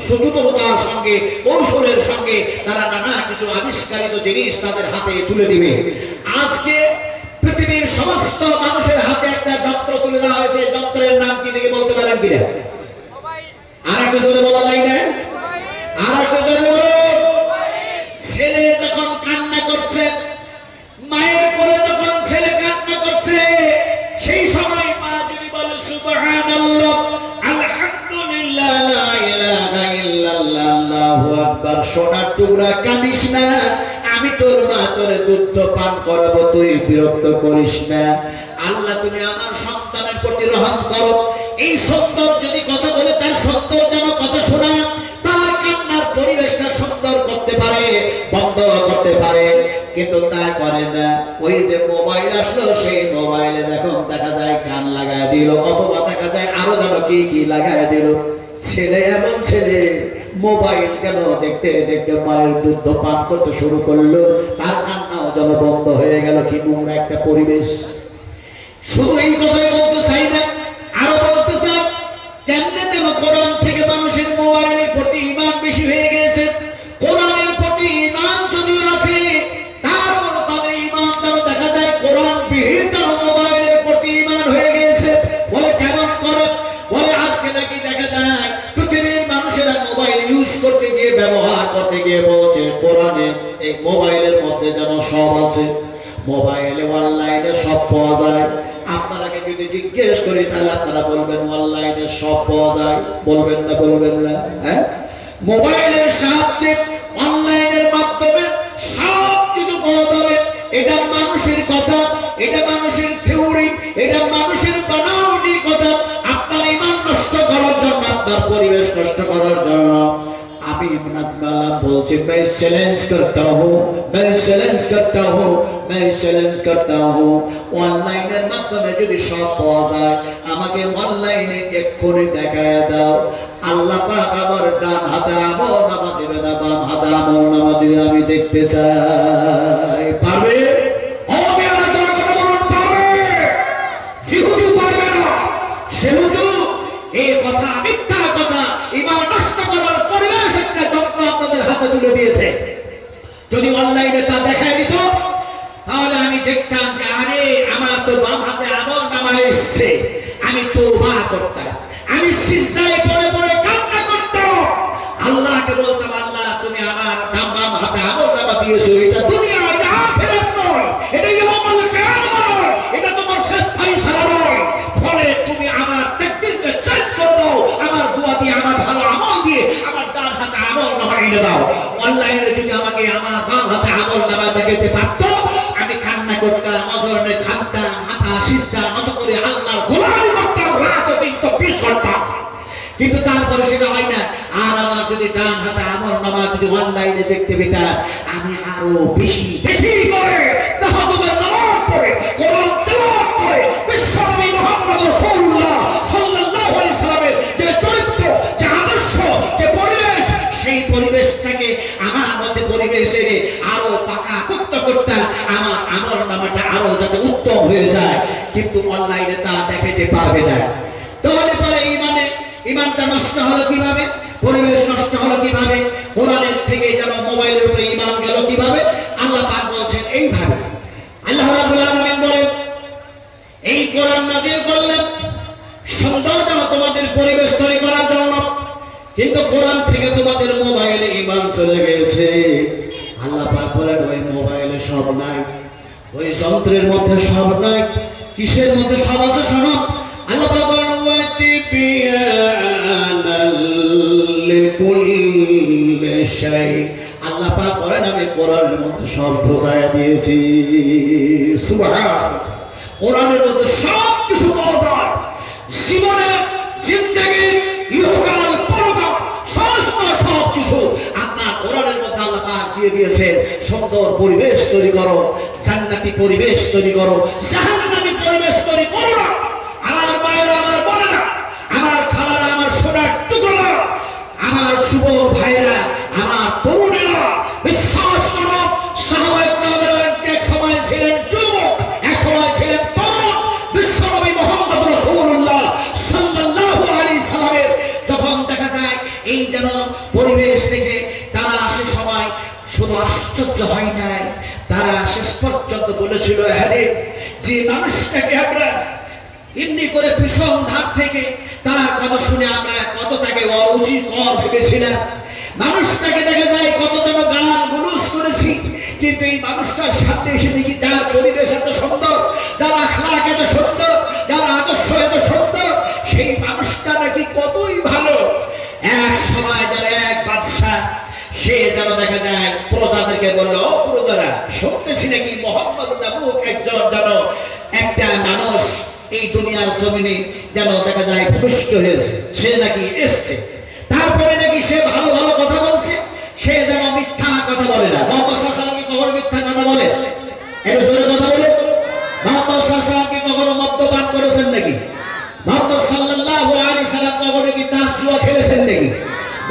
সচেতনতার সঙ্গে কৌশলের সঙ্গে তারা নানা কিছু আবিষ্কারিত জিনিস তাদের হাতে তুলে দিবে। আজকে পৃথিবীর সমস্ত মানুষের হাতে একটা যন্ত্র তুলে দেওয়া হয়েছে। যন্ত্রের নাম কি দেখে বলতে পারেন কিনা? আর একটু জোরে বলা যায় না? আর একটু জোরে বলুন। ছেলে যখন কান্না করছে, মায়ের কোলে যখন ছেলে কান্না করছে, সেই সময় মা যদি বলে সুবহানাল্লাহ, আলহামদুলিল্লাহ, লা ইলাহা ইল্লাল্লাহ, আল্লাহু আকবার, সোনার টুকরা কাঁদিস না, আমি তোর মা তোর দুধ পান করাবো, তুই বিরক্ত করিস না। আল্লাহ তুমি আমার সন্তানের প্রতি রহম করো। এই সুন্দর যদি কথা বলে তার সুন্দর যেন কথা শোনায়, তার কান্নার পরিবেশটা সুন্দর করতে পারে, বন্ধ করতে পারে, কিন্তু তা করে না। ওই যে মোবাইল আসলো, সেই মোবাইলে দেখো দেখা যায় গান লাগায় দিল, অথবা দেখা যায় আরো যেন কি কি লাগায় দিল। ছেলে এমন ছেলে মোবাইল কেন দেখতে দেখতে মায়ের দুধ পান করতে শুরু করলো, তার কান্নাও যেন বন্ধ হয়ে গেল। কি নোংরা একটা পরিবেশ। শুধু এই কথাই বলতে চাই না, আরো বলতে চাই কেমনে যেন কোরআন থেকে মানুষের মোবাইলের প্রতি ঈমান বেশি হয়ে গেছে। কোরআনের প্রতি ঈমান যদিও আছে, তারপর তাদের ঈমান যেন দেখা যায় কোরআন বিহীন যেন মোবাইলের প্রতি ঈমান হয়ে গেছে। বলে কেমন করে? বলে আজকে নাকি দেখা যায় পৃথিবীর মানুষেরা মোবাইল ইউজ করতে গিয়ে, ব্যবহার করতে গিয়ে বলছে কোরআনে এই মোবাইলের মধ্যে যেন সব আছে। মোবাইলে অনলাইনে সব পাওয়া যায়। আপনারাকে যদি জিজ্ঞেস করি তাহলে আপনারা বলবেন অনলাইনে সব পাওয়া যায়, বলবেন না বলবেন না? হ্যাঁ, মোবাইলের সাহায্যে অনলাইনের মাধ্যমে সব কিছু পাওয়া যাবে। এটা মানুষের কথা, এটা মানুষের থিওরি, এটা মানুষের বানাওয়াটি কথা। আপনার ঈমান নষ্ট করার জন্য, আপনার পরিবেশ নষ্ট করার জন্য আমি নাজমালা বলছি, मैं चैलेंज करता हूँ, मैं चैलेंज करता हूँ, मैं चैलेंज करता हूँ। অনলাইনের মাধ্যমে যদি সব পাওয়া যায়, আমাকে অনলাইনে এক্ষুনি দেখায় দাও। আল্লাহ পাক আমার ডান হাতে আমল নামা দেবে না বাম হাতে আমল নামা দেবে, আমি দেখতে চাই। পারবে? যেহেতু পারবে না, সেহেতু এই কথা মিথ্যা কথা, ঈমান নষ্ট করার পরিবেশ একটা যন্ত্র আপনাদের হাতে তুলে দিয়েছে। যদি অনলাইনে তা দেখায় দিত, তাহলে আমি দেখতাম যে আরে আমার তো বাম হাতে আমল নামা এসছে, আমি তওবা করতাম, আমি সিজদায় পড়ে পড়ে কান্না করতাম, আল্লাহকে বলতাম, আল্লাহ তুমি আমার বাম হাতে আমল নামা দিয়েছো, এটা দুনিয়া, এটা আখিরাত নয়, এটা ইয়াউমুল কিয়ামা নয়, এটা তোমার শেষ ফায়সালা নয়। ফলে তুমি আমার তাকদীরকে চেঞ্জ করে দাও, আমার দোয়া দিয়ে, আমার ভালো আমল দিয়ে আমার ডান হাতে আমল নামা এনে দাও। অনলাইনে যদি আমাকে আমার বাম হাতে আমল নামা দেখাতে পারত, আমি কান্না করতাম, অজরে কাঁদতাম, মাথা সিজদা নত করে আল্লাহর গোলামি করতাম, রাত দিন তসবিহ করতাম। কিন্তু তারপরে সেটা হয় না। আর আমার যদি ডান হাতে আমল নামা যদি অনলাইনে দেখতে পেতাম, আমি আরো বেশি বেশি করে তাহাজ্জুদের নামাজ পড়ে, কোরআন তেলাওয়াত করে, বিশ্বনবী মুহাম্মদ রাসূলুল্লাহ সাল্লাল্লাহু আলাইহি সাল্লামের যে চরিত্র, যে আদর্শ, যে পরিবেশ, সেই পরিবেশটাকে আমার মধ্যে পরিবেশ এনে আরো পাকা পোক্ত করতাম, আমার আমল নামাটা আরো যাতে উত্তম হয়ে যায়। কিন্তু অনলাইনে তা দেখাতে পারবে না। তাহলে পরে ঈমানটা নষ্ট হলো কিভাবে? পরিবেশ নষ্ট হলো কিভাবে? কোরআনের থেকে যেন মোবাইলের উপরে ঈমান গেল কিভাবে? আল্লাহ পাক বলছেন এইভাবে। আল্লাহ রাব্বুল আলামিন বলেন, এই কোরআন নাযিল করলেন সুন্দর যেন তোমাদের পরিবেশ তৈরি করার জন্য, কিন্তু কোরআন থেকে তোমাদের মোবাইলে ঈমান চলে গেছে। আল্লাহ পাক বলেন, ওই মোবাইলে সব নাই, ওই যন্ত্রের মধ্যে সব নাই। কিসের মধ্যে সব আছে শোনো। আল্লাহ পাক বলেন, আল্লাহ পাক বলেন, আমি কোরআনের মধ্যে সব ঢোকায়া দিয়েছি। সুবহান। কোরআনের মধ্যে সব কিছু পাওয়া যায়। জীবনের, জিন্দেগি, ইহকাল, পরকাল, সমস্ত সব কিছু আপনার কোরআনের মধ্যে আল্লাহ পাক দিয়ে দিয়েছেন। সুন্দর পরিবেশ তৈরি করো, জান্নাতি পরিবেশ তৈরি করো, জাহান্নামী পরিবেশ তৈরি করো না। আমার মায়েরা, আমার বোনেরা, আমার খালারা, আমার সোনার টুকরা, আমার যুবক ভাইরা, আমার তরুণেরা, বিশ্বাস করো, সাহাবায়ে কেরামেরা এক সময় ছিলেন যুবক, এক সময় ছিলেন তরুণ। বিশ্বনবী মুহাম্মদ রাসূলুল্লাহ সাল্লাল্লাহু আলাইহি সাল্লামের যখন দেখা যায় এই যেন পরিবেশ দেখে তারা সে সময় শুধু আশ্চর্য হয় নাই, তারা শেষ পর্যন্ত বলেছিল, হ্যাঁ, যে মানুষটাকে আমরা এমনি করে পিছন ধার থেকে তার কথা শুনে আমরা কত তাকে অরুচিকর ভেবেছিলাম। মানুষটাকে দেখা যায় কত যেন গান গুলুস করেছি, কিন্তু এই মানুষটার সামনে এসে দেখি যার পরিবেশ এত সুন্দর, যার আখলাক এত সুন্দর, যার আদর্শ এত সুন্দর, সেই মানুষটা নাকি কতই ভালো। এক সময় যারা এক বাদশাহ, সে যেন দেখা যায় প্রজাদেরকে বলল, ও প্রজারা, শুনতেছি নাকি মোহাম্মদ নামক একজন যেন একটা মানুষ এই দুনিয়ার জমিনে যেন দেখা যায় পুষ্ট হয়েছে, সে নাকি এসছে, তারপরে নাকি সে ভালো ভালো কথা বলছে, সে যেন মিথ্যা কথা বলে না। মোহাম্মদ সাল্লাল্লাহু আলাইহি ওয়াসাল্লাম কি কখনো মিথ্যা কথা বলে? একটু জোরে কথা বলে। মোহাম্মদ সাল্লাল্লাহু আলাইহি ওয়াসাল্লাম কি কখনো মদ্যপান করেছেন নাকি? মোহাম্মদ সাল্লাল্লাহু আলাইহি সাল্লাম কখনো কি তাস জুয়া খেলেছেন নাকি?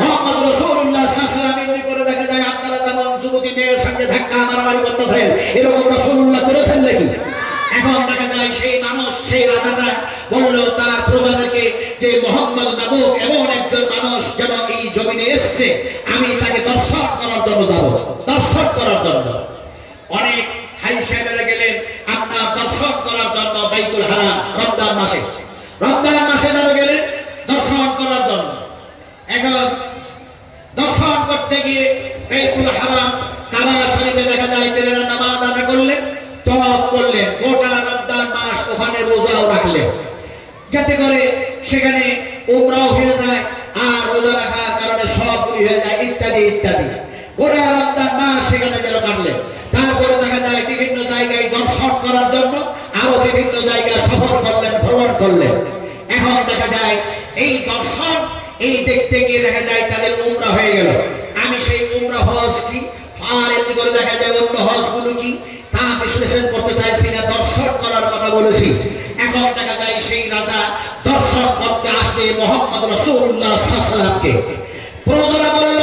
মোহাম্মদ রাসূলুল্লাহ সাল্লাল্লাহু আলাইহি ওয়াসাল্লাম এমনি করে দেখা যায় আপনারা যেমন যুবতী মেয়ের সঙ্গে ধাক্কা মারামারি করতেছেন, এরকম রাসূলুল্লাহ করেছেন নাকি? এখন দেখা যায় সেই মানুষ, সেই রাজাটা বলল তার প্রজাদেরকে যে মোহাম্মদ নামক এমন একজন মানুষ যেন এই জমিনে এসছে, আমি তাকে দর্শন করার জন্য যাব, দর্শন করার জন্য। অনেক হাই সাহেবেরা গেলেন আপনার দর্শন করার জন্য বাইতুল হারাম রমজান মাসে, রমজান মাসে তারা গেলেন দর্শন করার জন্য। এখন দর্শন করতে গিয়ে বাইতুল হারাম কাবা শরীফে দেখা যায় তেনারা নামাজ আদা করলেন, তওয়াফ যাতে করে সেখানে উমরাও হয়ে যায় আর রোজা রাখার কারণে সবগুলি হয়ে যায় ইত্যাদি ইত্যাদি। ওরা রমজান মাস সেখানে যেন কাটলেন। তারপরে দেখা যায় বিভিন্ন জায়গায় দর্শন করার জন্য আরো বিভিন্ন জায়গায় সফর করলেন, ভ্রমণ করলেন। এখন দেখা যায় এই দর্শন এই দেখতে গিয়ে দেখা যায় তাদের উমরা হয়ে গেল। আমি সেই উমরা হজ কি আর এমনি করে দেখা যায় অন্য হজগুলো কি তা বিশ্লেষণ করতে চাইছি না, দর্শন করার কথা বলেছি। এখন দেখা যায় সেই রাজা দর্শন করতে আসবে মুহাম্মদ রাসূলুল্লাহ সাল্লাল্লাহু আলাইহি ওয়াসাল্লামকে। প্রজারা বলল,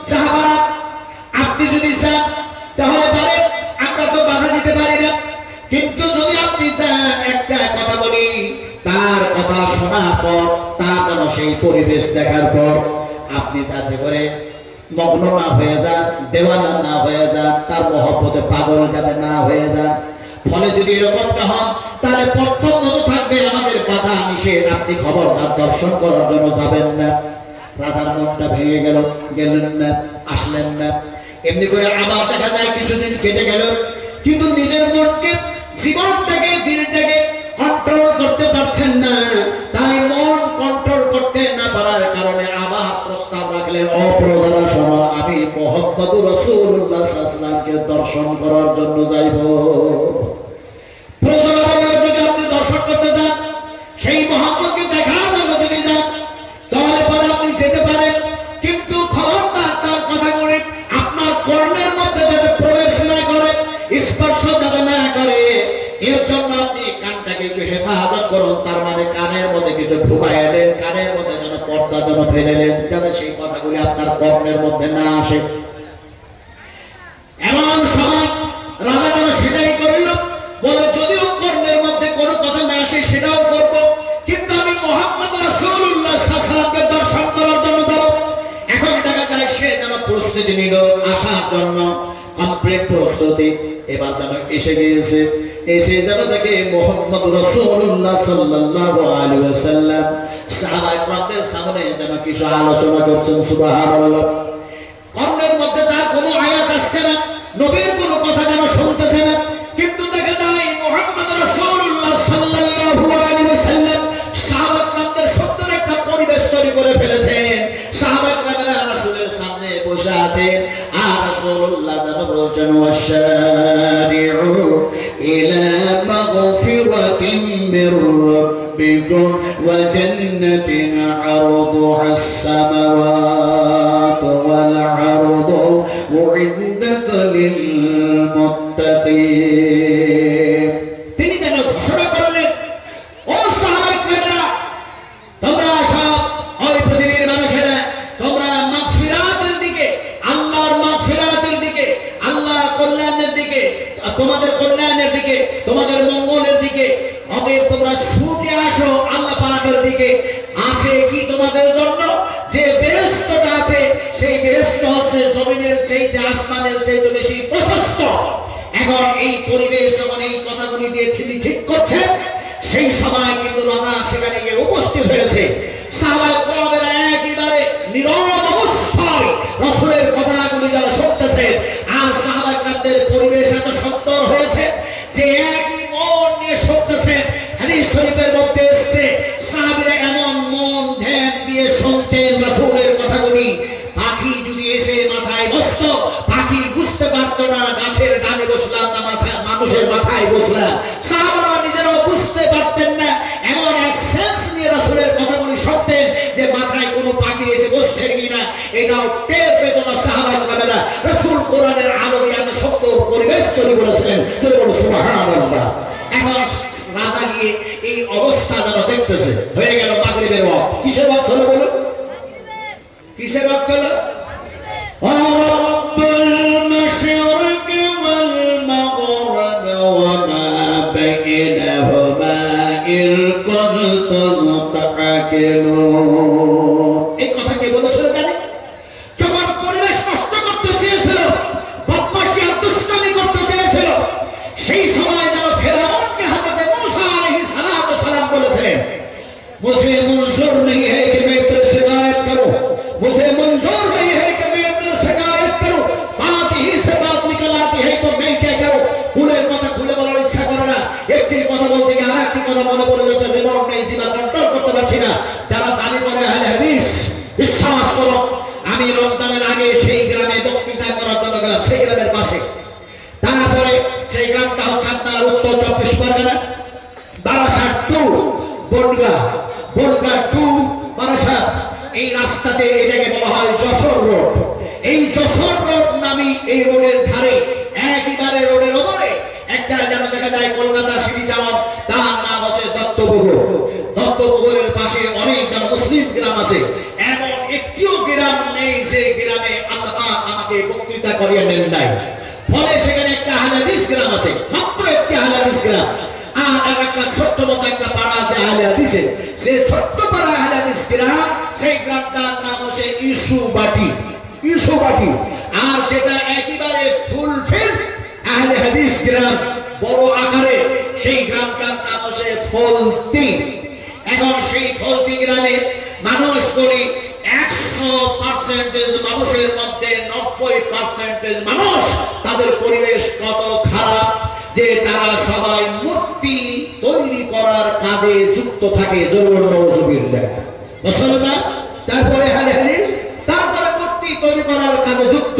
সাহাবারা আপনি যদি চান তাহলে পারেন, আমরা তো বাধা দিতে পারি না, কিন্তু যদি আপনি চান একটা কথা বলি, তার কথা শোনার পর তার যেন সেই পরিবেশ দেখার পর আপনি তাতে করে মগ্ন না হয়ে যান, দেওয়ানা না হয়ে যান, তার মহব্বতে পাগল যাতে না হয়ে যান। ফলে যদি এরকমটা হন তাহলে প্রথম থাকবে আমাদের বাধা নিষেধ, আপনি খবরদার দর্শন করার জন্য যাবেন না। রাধার মনটা ভেঙে গেল, গেলেন না, আসলেন না। এমনি করে আবার দেখা যায় কিছুদিন কেটে গেল, কিন্তু নিজের মনকে, জীবনটাকে, দিনটাকে কন্ট্রোল করতে পারছেন না। তাই মন কন্ট্রোল করতে না পারার কারণে আবার প্রস্তাব রাখলেন, ও প্রজারা শোনো, আমি মুহাম্মদুর রাসূলুল্লাহ সাল্লাল্লাহু আলাইহি ওয়াসাল্লামকে দর্শন করার জন্য যাইব। প্রজারা বললেন, যদি আপনি দর্শন করতে যান, সেই মুহাম্মদকে দেখার জন্য যদি যান, তাহলে পরে আপনি যেতে পারেন, কিন্তু খবরদার তার কথা বলে আপনার কর্ণের মধ্যে যাতে প্রবেশ না করে, স্পর্শ যাতে না করে, এর জন্য আপনি কানটাকে একটু হেফাজত করুন। তার মানে কানের মধ্যে কিছু ঢুকাই এলেন, কানের মধ্যে যেন পর্দা যেন ফেলেলেন, যাতে সেই কথাগুলি আপনার কর্ণের মধ্যে না আসে। এমন সময় রাজা যেন সেটাই করিল, বলে যদিও কর্ণের মধ্যে কোনো কথা না আসে সেটাও করব, কিন্তু আমি মুহাম্মদ রাসূলুল্লাহ সাল্লাল্লাহু আলাইহি ওয়াসাল্লামকে দর্শন করার জন্য যাব। এখন দেখা যায় সে যেন প্রস্তুতি নিল আসার জন্য, কমপ্লিট প্রস্তুতি এবার যেন এসে গিয়েছে। এসে যেন দেখে মুহাম্মদ রাসূলুল্লাহ সাল্লাল্লাহু আলাইহি ওয়াসাল্লাম সাহাবায়ে কেরামদের সামনে যেন কিছু আলোচনা করছেন। সুবহানাল্লাহ। কর্ণের মধ্যে তার কোনো আয়াত আসছে না, নবীর কোনো কথা যেন শুনতেছে না, কিন্তু দেখা যায় মুহাম্মদ রাসূলুল্লাহ সাল্লাল্লাহু আলাইহি ওয়াসাল্লাম সাহাবায়ে কেরামদের সুন্দর একটা পরিবেশ তৈরি করে ফেলেছেন। সাহাবায়ে কেরামরা রাসূলের সামনে বসে আছেন, আর রাসূলুল্লাহ যেন বলছেন, ওয়াশারিউ ইলা মাগফিরাতিন মির রাব্বিকুম ওয়া জান্নাতিন আরদুহা আস-সামাওয়াতু ওয়াল আরদু উইদ্দাত লিল মুত্তাকিন। তিনি যেন ঘোষণা করলেন, ও সাহাবায়ে কেরামরা, তোমরা সব ওই পৃথিবীর মানুষেরা, তোমরা মাগফিরাতের দিকে, আল্লাহর মাগফিরাতের দিকে, আল্লাহর কল্যাণের দিকে, তোমাদের কল্যাণের দিকে, তোমাদের মঙ্গলের দিকে, অতএব তোমরা ছুটে আসো আল্লাহ পাকের দিকে। আসে কি তোমাদের জন্য? যে বেহেশতটা আছে সেই বেহেশত হচ্ছে জমিনের চাইতে, আসমানের চাইতে বেশি প্রশস্ত। এখন এই পরিবেশ যখন এই কথাগুলি দিয়ে তিনি ঠিক করছে, সেই সময় কিন্তু রাজা সেখানে গিয়ে উপস্থিত হয়েছে। সাহাবায়ে কেরামেরা একেবারে নীরব অবস্থায় রাসূলের কথাগুলি যারা শুনতেছে, আর সাহাবায়ে কেরামদের পরিবেশ এত সুন্দর হয়েছে যে একই মন নিয়ে শুনতেছেন। হাদিস শরীফের মধ্যে এসেছে, সাহাবীরা এমন মন ধ্যান দিয়ে শুনতেন রাসূলের কথাগুলি, পাখি যদি এসে মাথায় বসতো, পাখি বুঝতে পারতো না গাছের ডালে বসলাম না মানুষের মাথায় বসলাম। সাহাবারা নিজেরাও বুঝতে পারতেন না, এমন এক সেন্স নিয়ে রাসূলের কথাগুলি শুনতেন যে মাথায় কোনো পাখি এসে বসছে কিনা এটাও টের পেত না সাহাবায়ে কেরামরা। রাসূল কোরআনের আলো দিয়ে এত সুন্দর পরিবেশ তৈরি করেছিলেন। সুবহানাল্লাহ। এখন রাজা গিয়ে এই অবস্থা যেন দেখতেছে, হয়ে গেল মাগরিবের ওয়াক্ত। কিসের ওয়াক্ত হলো বলো? কিসের ওয়াক্ত হলো? রব্বুল মাশরিকি ওয়াল মাগরিবি ওয়া মা বাইনাহুমা ইন কুনতুম তা'কিলুন। এই কথা কে বলেছিল জানে? যখন পরিবেশ নষ্ট করতে চেয়েছিল, বদমাশি আর দুষ্টামি করতে চেয়েছিল, সেই সময় যেন ফেরাউনকে হযরত মূসা আলাইহিস সালাম বলেছিলেন, মুঝে মঞ্জুর नहीं है कि मैं तेरे शिकायत करूं, मुझे मंजूर नहीं है कि मैं तेरे शिकायत करूं, बात ही से बात निकल आती है तो मैं क्या करूं। কুলের কথা খুলে বলার ইচ্ছা করে না, একটি কথা বলতে গিয়ে আরেকটি কথা মনে পড়ে যাচ্ছে, রিমোট নেই, জিবা কন্ট্রোল বনগা, বনগা টু বারাসাত, এই রাস্তাতে এটাকে বলা হয় যশোর রোড। এই যশোর রোড নামে এই রোডের ধারে একেবারে রোডের ওপরে একটা যেন দেখা যায় কলকাতা সিটি টাউন, তার নাম হচ্ছে দত্তপুকুর। দত্তপুকুরের পাশে অনেক যেন মুসলিম গ্রাম আছে, এমন একটিও গ্রাম নেই যে গ্রামে আল্লাহ পাক আমাকে বক্তৃতা করিয়ে নেন নাই। ফলে সেখানে একটা আহলে হাদিস গ্রাম আছে, মাত্র একটি আহলে হাদিস গ্রাম। আর একটা ছোট্ট মতো একটা পাড়া আছে আহলে হাদিসের, সে ছোট্ট পাড়া আহলে হাদিস গ্রাম, সেই গ্রামটার নাম হচ্ছে ইসুবাটি। ইসুবাটি। আর যেটা একেবারে ফুলফিল আহলে হাদিস গ্রাম বড় আকারে, সেই গ্রামটার নাম হচ্ছে ফলতি। এখন সেই ফলতি গ্রামে মানুষ করি 100% মানুষের মধ্যে 90% মানুষ তাদের পরিবেশ কত খারাপ যে তারা সবাই মূর্তি তৈরি করার কাজে যুক্ত থাকে। মুসলমান, তারপরে আহলে হাদিস, তারপরে মূর্তি তৈরি করার কাজে যুক্ত।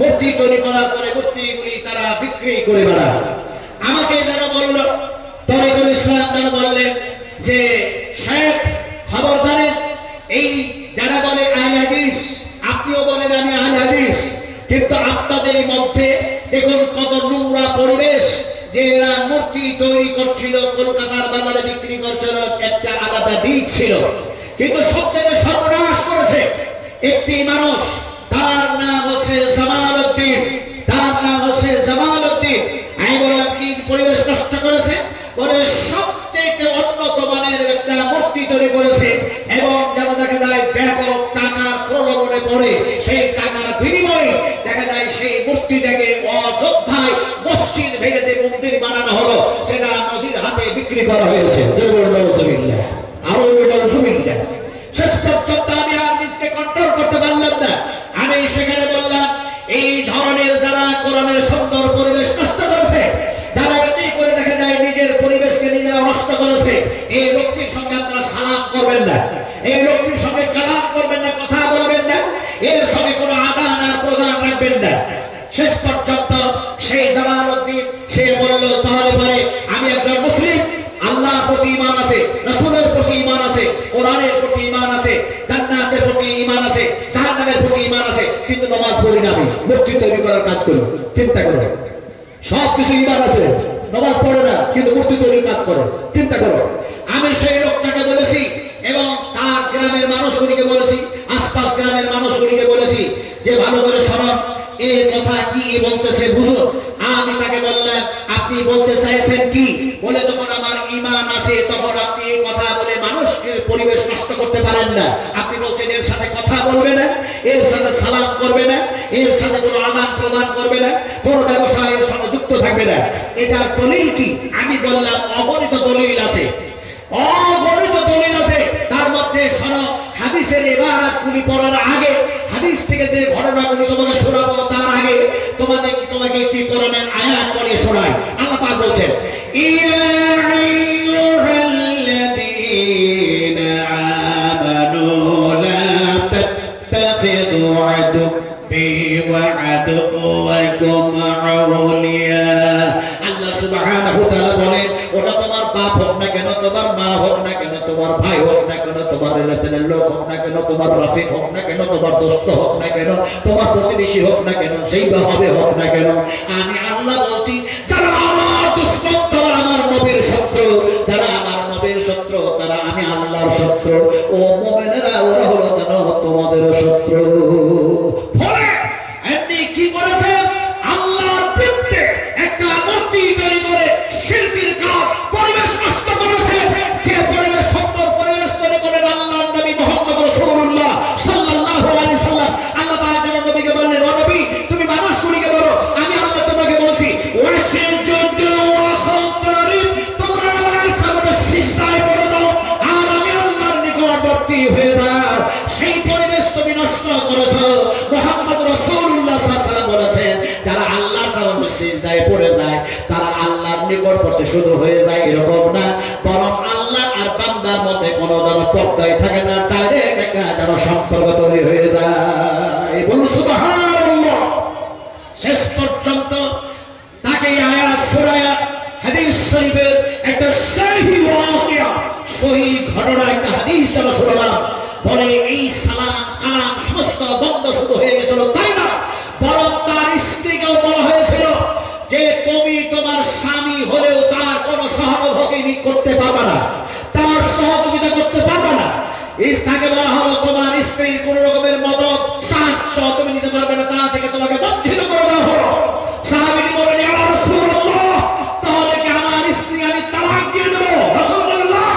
মূর্তি তৈরি করার পরে মূর্তিগুলি তারা বিক্রি করে বেড়ায়। আমাকে যারা বলল, তরিকুল ইসলাম যারা বললেন যে শেখ খবরদার, এই যারা বলে আহলে হাদিস, আপনিও বলেন আমি আহলে হাদিস, কিন্তু আপনাদের মধ্যে দেখুন কত নোংরা পরিবেশ, যে এরা মূর্তি তৈরি করছিল, কলকাতার বাজারে বিক্রি করছিল, একটা আলাদা দিক ছিল। কিন্তু সব থেকে সর্বনাশ করেছে একটি মানুষ, তার নাম হচ্ছে জামাল উদ্দিন। তার নাম হচ্ছে জামাল উদ্দিন। আমি বললাম কি পরিবেশ নষ্ট করেছে? বলে সবচেয়ে উন্নত মানের একটা মূর্তি তৈরি করেছে, এবং যেন দেখা যায় ব্যাপক টাকার প্রলোভনে পড়ে সেই টাকার বিনিময়ে দেখা যায় সেই মূর্তিটাকে অযোধ্যায় মসজিদ ভেঙে যে মন্দির বানানো হলো, সেটা নদীর হাতে বিক্রি করা হয়েছে। আরো শেষ পর্যন্ত আমি আর নিজকে কন্ট্রোল করতে পারলাম না। আমি সেখানে বললাম, এই ধরনের যারা কোরআনের সুন্দর পরিবেশ নষ্ট করেছে, যারা এমনি করে দেখা যায় নিজের পরিবেশকে নিজেরা নষ্ট করেছে, এই লোকটির সঙ্গে আপনারা সালাম করবেন না, এই লোকটির সঙ্গে কালাম করবেন না, কথা বলবেন না, এর সঙ্গে কোনো আদান আর প্রদান রাখবেন না। শেষ পর্যন্ত সেই জামাল উদ্দিন সে বলল, তাহলে পরে আমি একজন মুসলিম, আল্লাহর প্রতি ঈমান আছে, রাসূলের প্রতি ঈমান আছে, কোরআনের প্রতি ঈমান আছে, জান্নাতের প্রতি ঈমান আছে, জাহান্নামের প্রতি ঈমান আছে, কিন্তু নামাজ পড়ি না, আমি মূর্তি তৈরি করার কাজ করি। চিন্তা করো, সবকিছু ঈমান আছে, নামাজ পড়ে না, কিন্তু মূর্তি তৈরির কাজ করো। চিন্তা করো। আমি সেই লোকটাকে বলেছি এবং তার গ্রামের মানুষগুলিকে বলেছি, আশপাশ গ্রামের মানুষগুলিকে বলেছি যে ভালো করে শোনো, এই কথা কি বলতেছে বুঝুন। আমি তাকে বললাম, আপনি বলতে চাইছেন কি? বলে যখন আমার ঈমান আছে তখন আপনি এই কথা বলে মানুষের পরিবেশ নষ্ট করতে পারেন না। আপনি বলছেন এর সাথে কথা বলবে না, এর সাথে সালাম করবে না, এর সাথে কোনো আদান প্রদান করবে না, কোনো ব্যবসায় এর সঙ্গে যুক্ত থাকবে না। এটার দলিল কি? আমি বললাম অগণিত দলিল আছে, অগণিত দলিল আছে। তার মধ্যে শোনো, হাদিসের ইবারাতগুলি পড়ার আগে, হাদিস থেকে যে ঘটনাগুলি তোমাকে শোনাবো তার আগে তোমাকে কি কোরআনের আয়াত পড়ে শোনাই। আল্লাহ পাক বলছেন, ইয়া আইয়ুহাল্লাযীনা আমানু লা তাত্তাখিযু আদুব্বি ওয়া আদুওয়াকুম আউলিয়া। আল্লাহ সুবহানাহু ওয়া তাআলা বলেন, ওটা তোমার বাপ হোক না কেন, তোমার মা হোক না কেন, তোমার ভাই হোক না কেন, তোমার রিলেশনের লোক হোক না কেন, তোমার রাফিক হোক না কেন, তোমার দোস্ত হোক না কেন, তোমার প্রতিবেশী হোক না কেন, যেই বা হবে হোক না কেন, আমি আল্লাহ বলছি, যারা আমার দুশমন, তারা আমার নবীর শত্রু, যারা আমার নবীর শত্রু, তারা আমি আল্লাহর শত্রু। ও মুমিনেরা, ওরা হলো কেন তোমাদের শত্রু। ফলে এমনি কি করেছে? আল্লাহর বিরুদ্ধে একটা মূর্তি তৈরি করে শিরকের কাজ, পরিবেশ নষ্ট করেছে। যে পরিবেশ সুন্দর পরিবেশ তৈরি করেন আল্লাহর নবী মুহাম্মদ রাসূলুল্লাহ সাল্লাল্লাহু আলাইহি সাল্লাম। আল্লাহ পাক যেন নবীকে বললেন, ও নবী, তুমি মানুষগুলিকে বলো, আমি আল্লাহ তোমাকে বলছি, ওয়াসজুদু ওয়াখতারিব, তোমরা আমার সামনে সিজদায় পড়ে দাও আর আমি আল্লাহর নিকটবর্তী হয়ে যাও। সেই পরিবেশ তুমি নষ্ট করেছো। মুহাম্মদ রাসূলুল্লাহ সাল্লাল্লাহু আলাইহি সাল্লাম বলেছেন, যারা আল্লাহর সামনে সিজদায় পড়ে যায় তারা আল্লাহর নিকটবর্তী শুধু হয়ে যায় এরকম না, বরং আল্লাহ আর বান্দার মধ্যে কোনো যেন পর্দায় থাকে না, ডাইরেক্ট একটা যেন সম্পর্ক তৈরি হয়ে যায়। বলুন সুবহানাল্লাহ। শেষ পর্যন্ত তাকে আয়াত শোনায়া হাদিস শরীফের একটা সহিহ ওয়াকিয়া, সহিহ করতে পারবে না, তার সহযোগিতা করতে পারবে না। ইসলামে বলা হলো তোমার স্ত্রীর কোন রকমের মদত সাহায্য তুমি নিতে পারবে না, তা থেকে তোমাকে বঞ্চিত করে দেওয়া হলো। সাহাবীটি বলেন, ইয়া রাসূলুল্লাহ, তাহলে কি আমার স্ত্রী আমি তালাক দিয়ে দেবো? রাসূলুল্লাহ,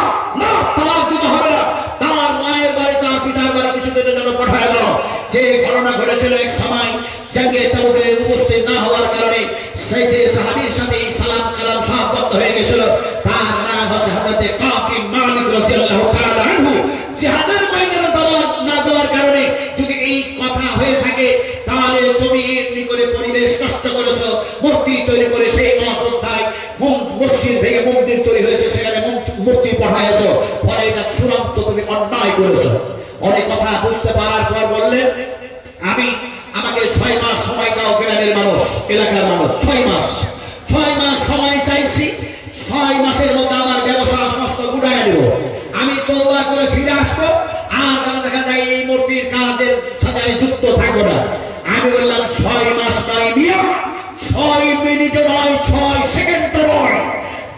না, তালাক দিতে হবে না। তার মায়ের বাড়ি তার পিতার বাড়ি কিছুদিনের জন্য পাঠায় দাও। যে ঘটনা ঘটেছিল এক সময় জঙ্গে তাবুকে উপস্থিত না হওয়ার কারণে সেই যে সাহাবীর সাথে এই সালাম কালাম সব বন্ধ হয়ে গেছিল, তার নাম হচ্ছে হযরতে কাব বিন মালিক রাদিয়াল্লাহু তাআলা আনহু। জিহাদের ময়দানে যাওয়ার না যাওয়ার কারণে যদি এই কথা হয়ে থাকে, তাহলে তুমি এমনি করে পরিবেশ নষ্ট করেছো, মূর্তি তৈরি করে সেই অযোধ্যায় মসজিদ ভেঙে মন্দির তৈরি হয়েছে, সেখানে মূর্তি পাঠাইছো, ফলে এটা চূড়ান্ত তুমি অন্যায় করেছো। অনেক কথা বুঝতে পারার পর বললেন, আমাকে 6 মাস সময় দাও, গ্রামের মানুষ, এলাকার মানুষ, 6 মাস সময় চাইছি। 6 মাসের মধ্যে আমার ব্যবসা সমস্ত গুড়াইয়া দেব, আমি তওবা করে ফিরে আসবো, আর যেন দেখা যায় এই মূর্তির কাজের সাথে আমি যুক্ত থাকবো না। আমি বললাম 6 মাস নয় মিয়া, 6 মিনিটও নয়, 6 সেকেন্ডও নয়।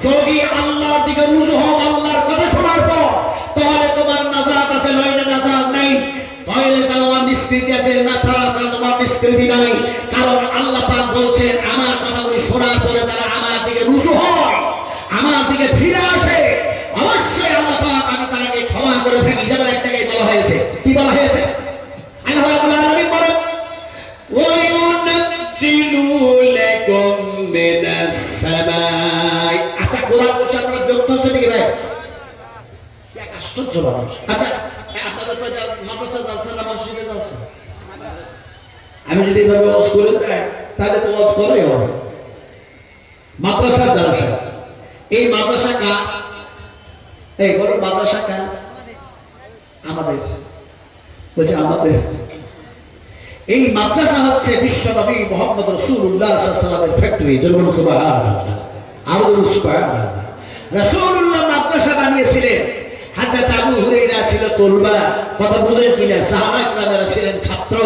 যদি আল্লাহর দিকে রুজু হও, আল্লাহর কথা শোনার পর, তাহলে তোমার নাজাত আছে, নইলে নাজাত নাই। তাহলে তোমার নিষ্কৃতি আছে, না তারা তোমার নিষ্কৃতি নাই। কারণ আল্লাহ পাক বলছেন, আমার কথাগুলি শোনার পরে যারা আমার দিকে রুজু হয়, আমার দিকে ফিরে আসে, অবশ্যই আল্লাহ পাক আমি তাদেরকে ক্ষমা করে থাকি। যেমন এক জায়গায় বলা হয়েছে, কি বলা হয়েছে? আল্লাহ রাব্বুল আলামিন বলেন, ওয়ায়ুনাজ্জিলু লাকুম মিনাস সামাই। আচ্ছা, কোরআন পড়ছে আপনারা বিরক্ত হচ্ছে নাকি ভাই? এক আশ্চর্য মানুষ। আচ্ছা, আপনাদের কয়টা মাদ্রাসা যাচ্ছেন না মসজিদে যাচ্ছেন? আমি যদি এভাবে ওয়াজ করে যাই, তাহলে তো ওয়াজ করাই হবে। মাদ্রাসা জালসা, এই মাদ্রাসা কার? এই বলো, মাদ্রাসা কার? আমাদের। বলছে আমাদের। এই মাদ্রাসা হচ্ছে বিশ্বনবী মুহাম্মদ রাসূলুল্লাহ সাল্লাল্লাহু আলাইহি ওয়াসাল্লামের ফ্যাক্টরি। জন্ম সুবহানাল্লাহ, আরো সুবহানাল্লাহ। রাসূলুল্লাহ মাদ্রাসা বানিয়েছিলেন। হযরত আবু হুরায়রা ছিল তলবা, কথা বুঝেন কিনা? সাহাবা কিরামেরা ছিলেন ছাত্র।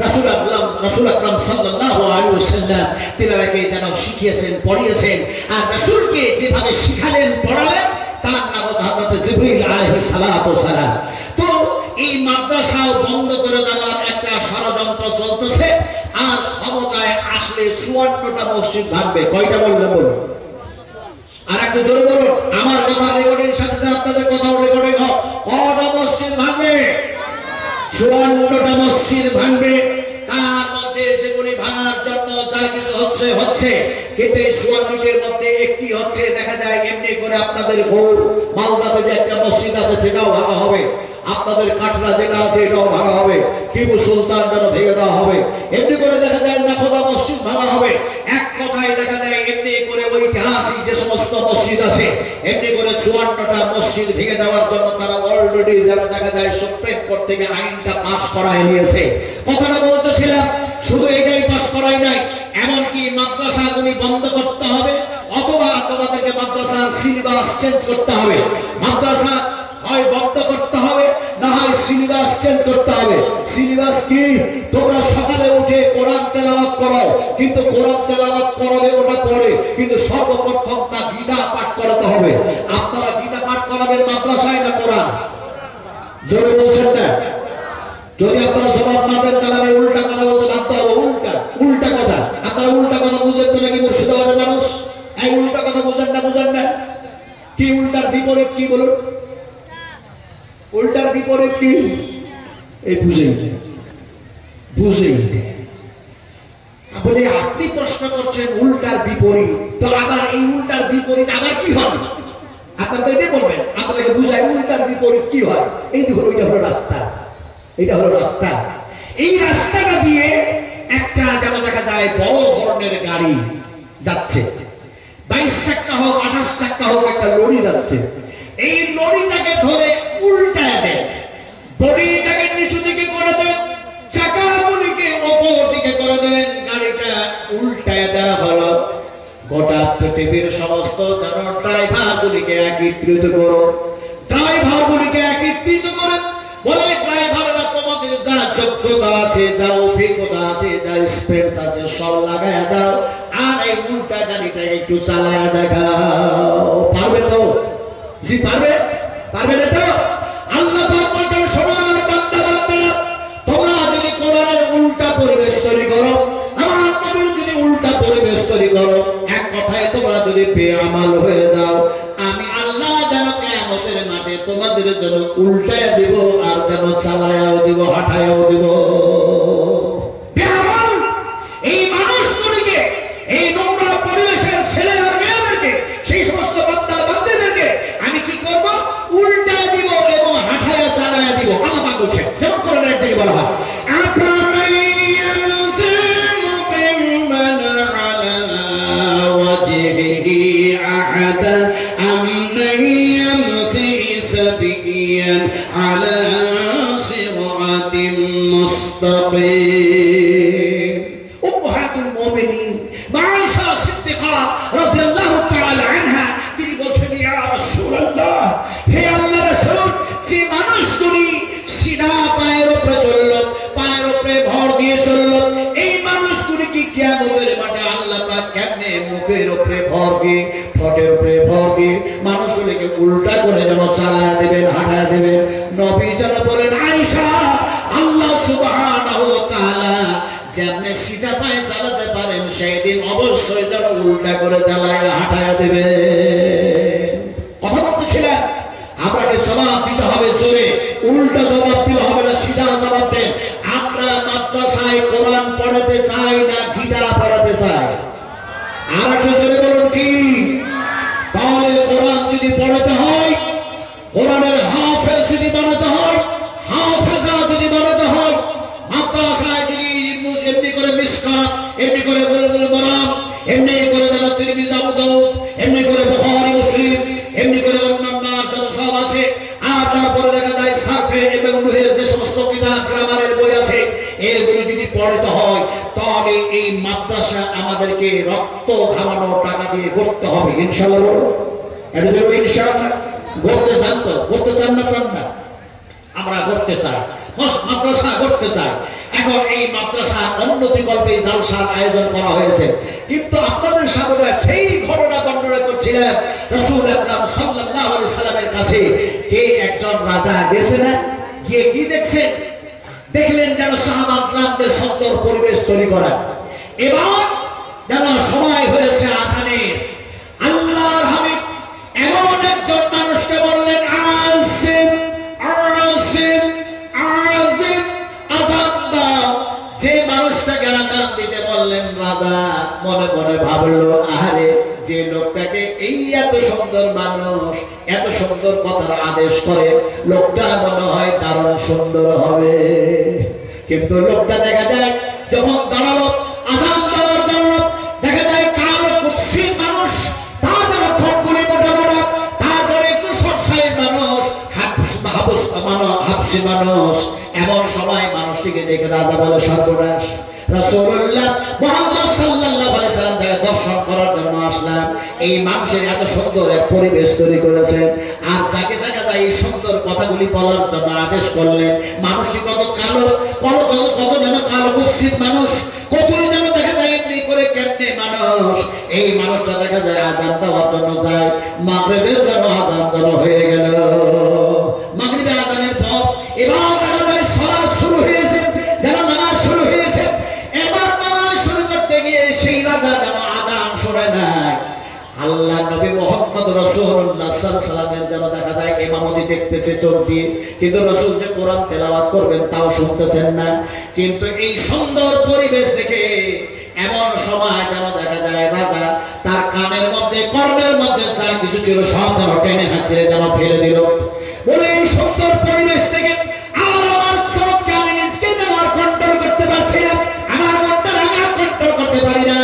রাসূল আকরাম সাল্লাল্লাহু আলাইহি ওয়াসাল্লাম তিনারাকে যেন শিখিয়েছেন, পড়িয়েছেন। আর রাসূলকে যেভাবে শিখালেন, পড়ালেন, তার নাম হযরত জিবরিল আলাইহিস সালাতু ওয়াসালাম। তো এই মাদ্রাসাও বন্ধ করে দেওয়ার একটা ষড়যন্ত্র চলতেছে। আর ক্ষমতায় আসলে 54টা মসজিদ ভাঙবে। কয়টা বললেন বলুন? আর একটু জোরে বলুন। আমার কথা রেকর্ডিং সাথে সাথে আপনাদের কথাও রেকর্ডিং হোক। কয়টা মসজিদ ভাঙবে? 54টা মসজিদ ভাঙবে। তার মধ্যে যেগুলি ভাঙার জন্য যা কিছু হচ্ছে, কিন্তু এই 54টির মধ্যে একটি হচ্ছে, দেখা যায় এমনি করে আপনাদের গৌড় মালদাতে যে একটা মসজিদ আছে, সেটাও ভাঙা হবে। আপনাদের কাটরা যেটা আছে, এটাও ভাঙা হবে। টিপু সুলতান যেন ভেঙে দেওয়া হবে। এমনি করে দেখা যায় নাখোদা মসজিদ ভাঙা হবে। এক কথায় দেখা যায় এমনি করে ঐতিহাসিক যে সমস্ত মসজিদ আছে, এমনি করে 54টা মসজিদ ভেঙে দেওয়ার জন্য তারা অলরেডি যেন দেখা যায় সুপ্রিম কোর্ট থেকে আইনটা পাস করায় নিয়েছে। কথাটা বলতেছিলাম, শুধু এটাই পাস করাই নাই, এমনকি মাদ্রাসাগুলি বন্ধ করতে হবে, অথবা তোমাদেরকে মাদ্রাসার সিলেবাস চেঞ্জ করতে হবে। মাদ্রাসা হয় বন্ধ করতে হবে, না হয় সিলেবাস চেঞ্জ করতে হবে। সিলেবাস কি? তোমরা সকালে উঠে কোরআন তেলাওয়াত করো, কিন্তু কোরআন তেলাওয়াত করবে ওটা পড়ে, কিন্তু সর্বপ্রথম তা গীতা পাঠ করাতে হবে। আপনারা গীতা পাঠ করাবেন মাদ্রাসায় না কোরআন? জোরে বলছেন না? যদি আপনারা জবাব না দেন, তাহলে আমি উল্টা কথা বলতে বাধ্য হবো। উল্টা কথা। আপনারা উল্টা কথা বুঝেন তো নাকি মুর্শিদাবাদের মানুষ? এই উল্টা কথা বুঝেন না? কি উল্টার বিপরীত কি বলুন? উল্টার বিপরীত কি? এই বুঝেই বলে আপনি প্রশ্ন করছেন উল্টার বিপরীত, তো আবার এই উল্টার বিপরীত আবার কি হয়? আপনারা তো এটাই বলবেন, আপনাদেরকে বুঝায় উল্টার বিপরীত কি হয়। এই দেখুন, এটা হলো রাস্তা। এই রাস্তাটা দিয়ে একটা যেন দেখা যায় বড় ধরনের গাড়ি যাচ্ছে, 22 চাক্কা হোক 28 চাক্কা হোক, একটা লরি যাচ্ছে। এই লরিটাকে ধরে উল্টায় দেন, বডিটাকে নিচু দিকে করে দেন, চাকাগুলিকে ওপর দিকে করে দেন, গাড়িটা উল্টায় দেওয়া হলো। গোটা পৃথিবীর সমস্ত ড্রাইভারগুলিকে একত্রিত করো, বলে ড্রাইভাররা তোমাদের যা যোগ্যতা আছে, যা অভিজ্ঞতা আছে, যা স্পেস আছে, সব লাগায় দাও, আর এই উল্টা গাড়িটা একটু চালায় দেখাও। পারবে তো? জি পারবে? পারবে না তো? আল্লাহ পাক বলতেন, শোনো আমার বান্দা বান্দারা, তোমরা যদি কোরআনের উল্টা পরিবেশ তৈরি করো, আমার নবীর যদি উল্টা পরিবেশ তৈরি করো, এক কথায় তোমরা যদি বেআমাল হয়ে যাও, আমি আল্লাহ যেন কিয়ামতের মাঠে তোমাদের জন্য উল্টায় দিব, আর যেন চালায়াও দিব, হাঁটায়াও দিব। বেআমাল এই মানুষগুলিকে, এই নোংরা পরিবেশের ছেলে আর মেয়েদেরকে, সেই সমস্ত বান্দা বান্দীদেরকে আমি কি করব? উল্টা দিব এবং হাঁটায়া চালায়া দিব। আল্লাহ পাক বলছেন, যেমন কোরআনের দিকে বলা হয়, على صراط مستقيم। أمهات المؤمنين عائشة الصديقة رضي الله تعالى عنها তিনি বলছেন, ইয়া রাসূলুল্লাহ, হে আল্লাহর রাসূল, যে মানুষগুলি সিধা পায়ের উপরে চলল, পায়ের উপরে ভর দিয়ে চলল, এই মানুষগুলি কি কিয়ামতের মাঠে আল্লাহ পাক কেমনে মুখের উপরে ভর দিয়ে, ঠোঁটের উপরে ভর দিয়ে মানুষগুলিকে উল্টা করে যেন চালায়া দেবেন, হাঁটায়া দেবেন। নবী যেন বলেন, আয়েশা, আল্লাহ সুবহানাহু ওয়া তাআলা যেমনে সিধা পায়ে চালাতে পারেন, সেই দিন অবশ্যই যেন উল্টা করে চালায়া হাঁটায়া দেবেন। কথা বলতেছিলেন, আপনাকে জবাব দিতে হবে জোরে, উল্টা জবাব দিতে হবে না, সিধা জবাব দেন। আমরা মাদ্রাসায় কোরআন পড়াতে চাই না গীতা পড়াতে চাই? আর একটু জোরে বলুন কি? তাহলে কোরআন যদি পড়াতে হয়, কোরআনের হাফেজ যদি বানাতে হয়, হাফেজা যদি বানাতে হয়, মাদ্রাসায় যদি এমনি করে মিশকাত, এমনি করে বুলবুল মারাম, এমনি করে যেন তিরমিজি, আবু দাউদ, এমনি করে বুখারী, মুসলিম, এমনি করে অন্যান্য যত সব আছে, আর তারপরে দেখা যায় সারফে এবং নুহের যে সমস্ত কিতাব, গ্রামারের বই আছে, এগুলো যদি পড়াতে হয়, তাহলে এই মাদ্রাসা আমাদেরকে রক্ত ঘামানো টাকা দিয়ে করতে হবে। ইনশাআল্লাহ বলো, এটা বলবো ইনশাআল্লাহ। গড়তে চান তো? গড়তে চান না? চান না? আমরা গড়তে চাই, মাদ্রাসা গড়তে চাই। এখন এই মাদ্রাসা উন্নতি কল্পে জালসার আয়োজন করা হয়েছে, কিন্তু আপনাদের সামনে সেই ঘটনা বর্ণনা করছিলেন রাসূল আকরাম সাল্লাল্লাহু আলাইহি সাল্লামের কাছে কে একজন রাজা গেছে না, গিয়ে কি দেখছেন? দেখলেন যেন সাহাবা একরামদের সুন্দর পরিবেশ তৈরি করা। এবার যেন সময় হয়েছে আযানের, আল্লাহর হাবিব এমন একজন মানুষকে বললেন, আসিম আসিম আসিম, আযান দাও। যে মানুষটাকে আযান দিতে বললেন, রাজা মনে মনে ভাবলো, আহারে, যে লোকটাকে এই এত সুন্দর মানুষ এত সুন্দর কথার আদেশ করে, লোকটা মনে হয় দারুণ সুন্দর হবে। কিন্তু লোকটা দেখা যায় যখন দাঁড়ালো আযান দেওয়ার জন্য, দেখা যায় কালো কুৎসিত মানুষ, তার যেন ঠোঁটগুলি মোটা মোটা, তারপরে একটু শর্ট সাইজ মানুষ, হাফসি মানুষ। এমন সময় মানুষটিকে দেখে রাজা বলে, সর্বনাশ, রাসূলুল্লাহ মুহাম্মদ সাল্লাল্লাহু আলাইহি সাল্লাম তাকে দর্শন করার জন্য আসলাম। এই মানুষের এত সুন্দর এক পরিবেশ তৈরি করেছেন, আর যাকে দেখা যায় এই সুন্দর কথাগুলি বলার জন্য আদেশ করলেন, মানুষটি কত কালো, কত যেন কালো কুৎসিত মানুষ, কতই যেন দেখা যায় এমনি করে কেমনে মানুষ। এই মানুষটা দেখা যায় আযান দেওয়ার জন্য যায়, মাগরিবের জন্য আযান দেওয়া হয়ে গেল। মাগরিবের আযানের পর এবার দেখা যায় সালাত শুরু হয়েছে, যেন নামাজ শুরু হয়েছে। এবার নামাজ শুরু করতে গিয়ে সেই রাজা যেন আযান শুনে নাই। আল্লাহ নবী মুহাম্মদ রাসূলুল্লাহ সাল্লাল্লাহু আলাইহি ওয়াসাল্লামের যেন দেখা যায় ইমামতি দেখতেছে চোখ দিয়ে, কিন্তু রাসূল যে কোরআন তেলাওয়াত করবেন তাও শুনতেছেন না। কিন্তু এই সুন্দর পরিবেশ দেখে এমন সময় যেন দেখা যায় রাজা তার কানের মধ্যে, কর্ণের মধ্যে যা কিছু ছিল সব যেন টেনে হাঁচিয়ে যেন ফেলে দিল। বলে এই সুন্দর পরিবেশ থেকে আর আমার চোখকে আমি নিজকে যেন কন্ট্রোল করতে পারছি না, আমার মনটা আমি কন্ট্রোল করতে পারি না।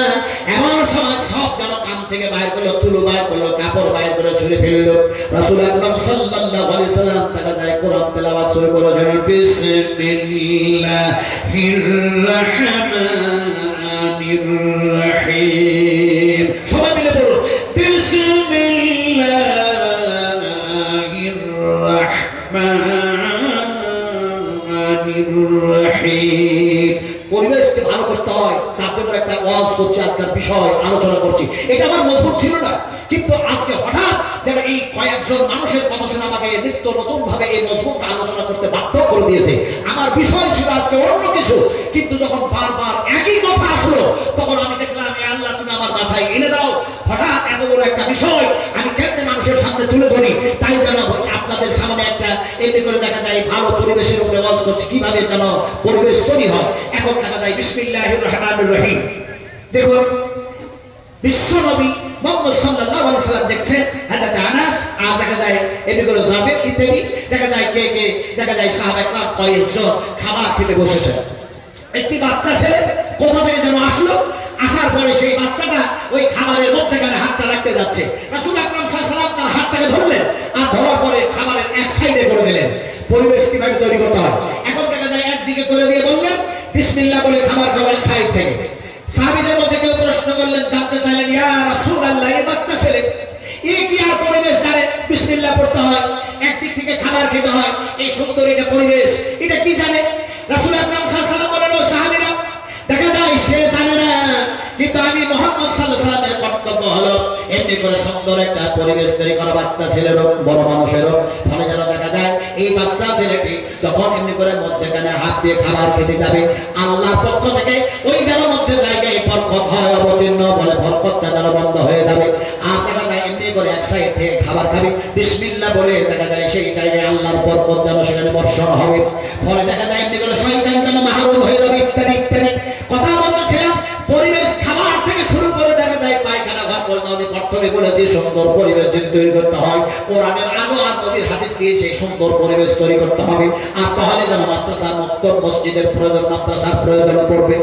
এমন সময় সব যেন কান থেকে বাইর করলো, তুলো বাইর করলো, কাপড় বাইর করে ছুঁড়ে ফেললো। রাসূল আকরাম সাল্লাল্লাহু আলাইহি সাল্লাম তাকে যায় কোরআন তেলাওয়াত শুরু করে দিলেন, বিসমিল্লাহির রাহমানির রাহিম। সবাই মিলে বলুন, বিসমিল্লাহির রাহমানির রাহিম। পরিবেশকে ভালো করতে হয়, তার জন্য একটা ওয়াজ করছি, আজকের বিষয় আলোচনা করছি। এটা আমার মজবুত ছিল না, কিন্তু আজকে হঠাৎ যেন এই কয়েকজন মানুষের এই মজমুনটা আলোচনা করতে বাধ্য করে দিয়েছে। আমার বিষয় ছিল আজকে অন্য কিছু, কিন্তু যখন বারবার একই কথা আসলো তখন আমি দেখলাম আল্লাহ তুমি আমার মাথায় এনে দাও। হঠাৎ এত বড় একটা বিষয় আমি কেমনে মানুষের সামনে তুলে ধরি, তাই যেন আপনাদের সামনে একটা এমনি করে দেখা যায় ভালো পরিবেশের উপরে ওয়াজ করছি, কিভাবে যেন পরিবেশ তৈরি হয়। এখন দেখা যায় বিসমিল্লাহির রহমানির রহিম। দেখুন বিশ্বনবী মুহাম্মদ সাল্লাল্লাহু আলাইহি সাল্লাম দেখছেন হযরত আনাস, আর দেখা যায় এমনি করে জাবের ইত্যাদি, দেখা যায় কে কে দেখা যায় সাহাবায়ে কেরাম কয়েকজন খাবার খেতে বসেছে। একটি বাচ্চা ছেলে কোথা থেকে যেন আসলো, আসার পরে সেই বাচ্চাটা ওই খাবারের মধ্যেখানে হাতটা রাখতে যাচ্ছে। রাসূল আকরাম সাল্লাল্লাহু আলাইহি ওয়াসাল্লাম তার হাতটাকে ধরলেন, আর ধরার পরে খাবারের এক সাইডে করে দিলেন। পরিবেশ কিভাবে তৈরি করতে হয় এখন দেখা যায় একদিকে করে দিয়ে বললেন বিসমিল্লাহ বলে খাবার খাবার সাইড থেকে। সাহাবীদের মধ্যে কেউ প্রশ্ন করলেন, জানতে চাইলেন, ইয়া রাসূলুল্লাহ এই বাচ্চা ছেলে এ কি আর পরিবেশ জানে বিসমিল্লাহ পড়তে হয়, একদিক থেকে খাবার খেতে হয়, এই সুন্দর এটা পরিবেশ এটা কি জানে? রাসূল আকরাম সাল্লাল্লাহু আলাইহি ওয়াসাল্লাম বলেন, ও সাহাবীরা দেখা যায় সে জানে না, কিন্তু আমি মুহাম্মদ সাল্লাল্লাহু আলাইহি ওয়াসাল্লামের কর্তব্য হলো এমনি করে সুন্দর একটা পরিবেশ তৈরি করা বাচ্চা ছেলেরও বড় মানুষেরও। ফলে যেন দেখা যায় এই বাচ্চা ছেলেটি যখন এমনি করে মধ্যখানে হাত দিয়ে খাবার খেতে যাবে, আল্লাহর পক্ষ থেকে ওই যেন মধ্যে জায়গায় বরকত হয় অবতীর্ণ, বলে বরকতটা যেন বন্ধ হয়ে যাবে। আর দেখা যায় এমনি করে এক সাইড থেকে খাবার খাবে, বিসমিল্লাহ বলে দেখা যায় সেই জায়গায় আল্লাহর বরকত যেন সেখানে বর্ষণ হবে। ফলে দেখা যায় এমনি করে শয়তান যেন মাহরুম হয়ে যাবে ইত্যাদি ইত্যাদি। কথা বলতেছিলাম পরিবেশ খাবার থেকে শুরু করে দেখা যায় পায়খানা ঘর পর্যন্ত। আমি প্রথমে বলেছি সুন্দর পরিবেশ যদি তৈরি করতে হয় কোরআনের আলো আর নবীর হাদিস দিয়ে সেই সুন্দর পরিবেশ তৈরি করতে হবে। আর তাহলে যেন মাদ্রাসা মক্তব মসজিদের প্রয়োজন, মাদ্রাসার প্রয়োজন পড়বে।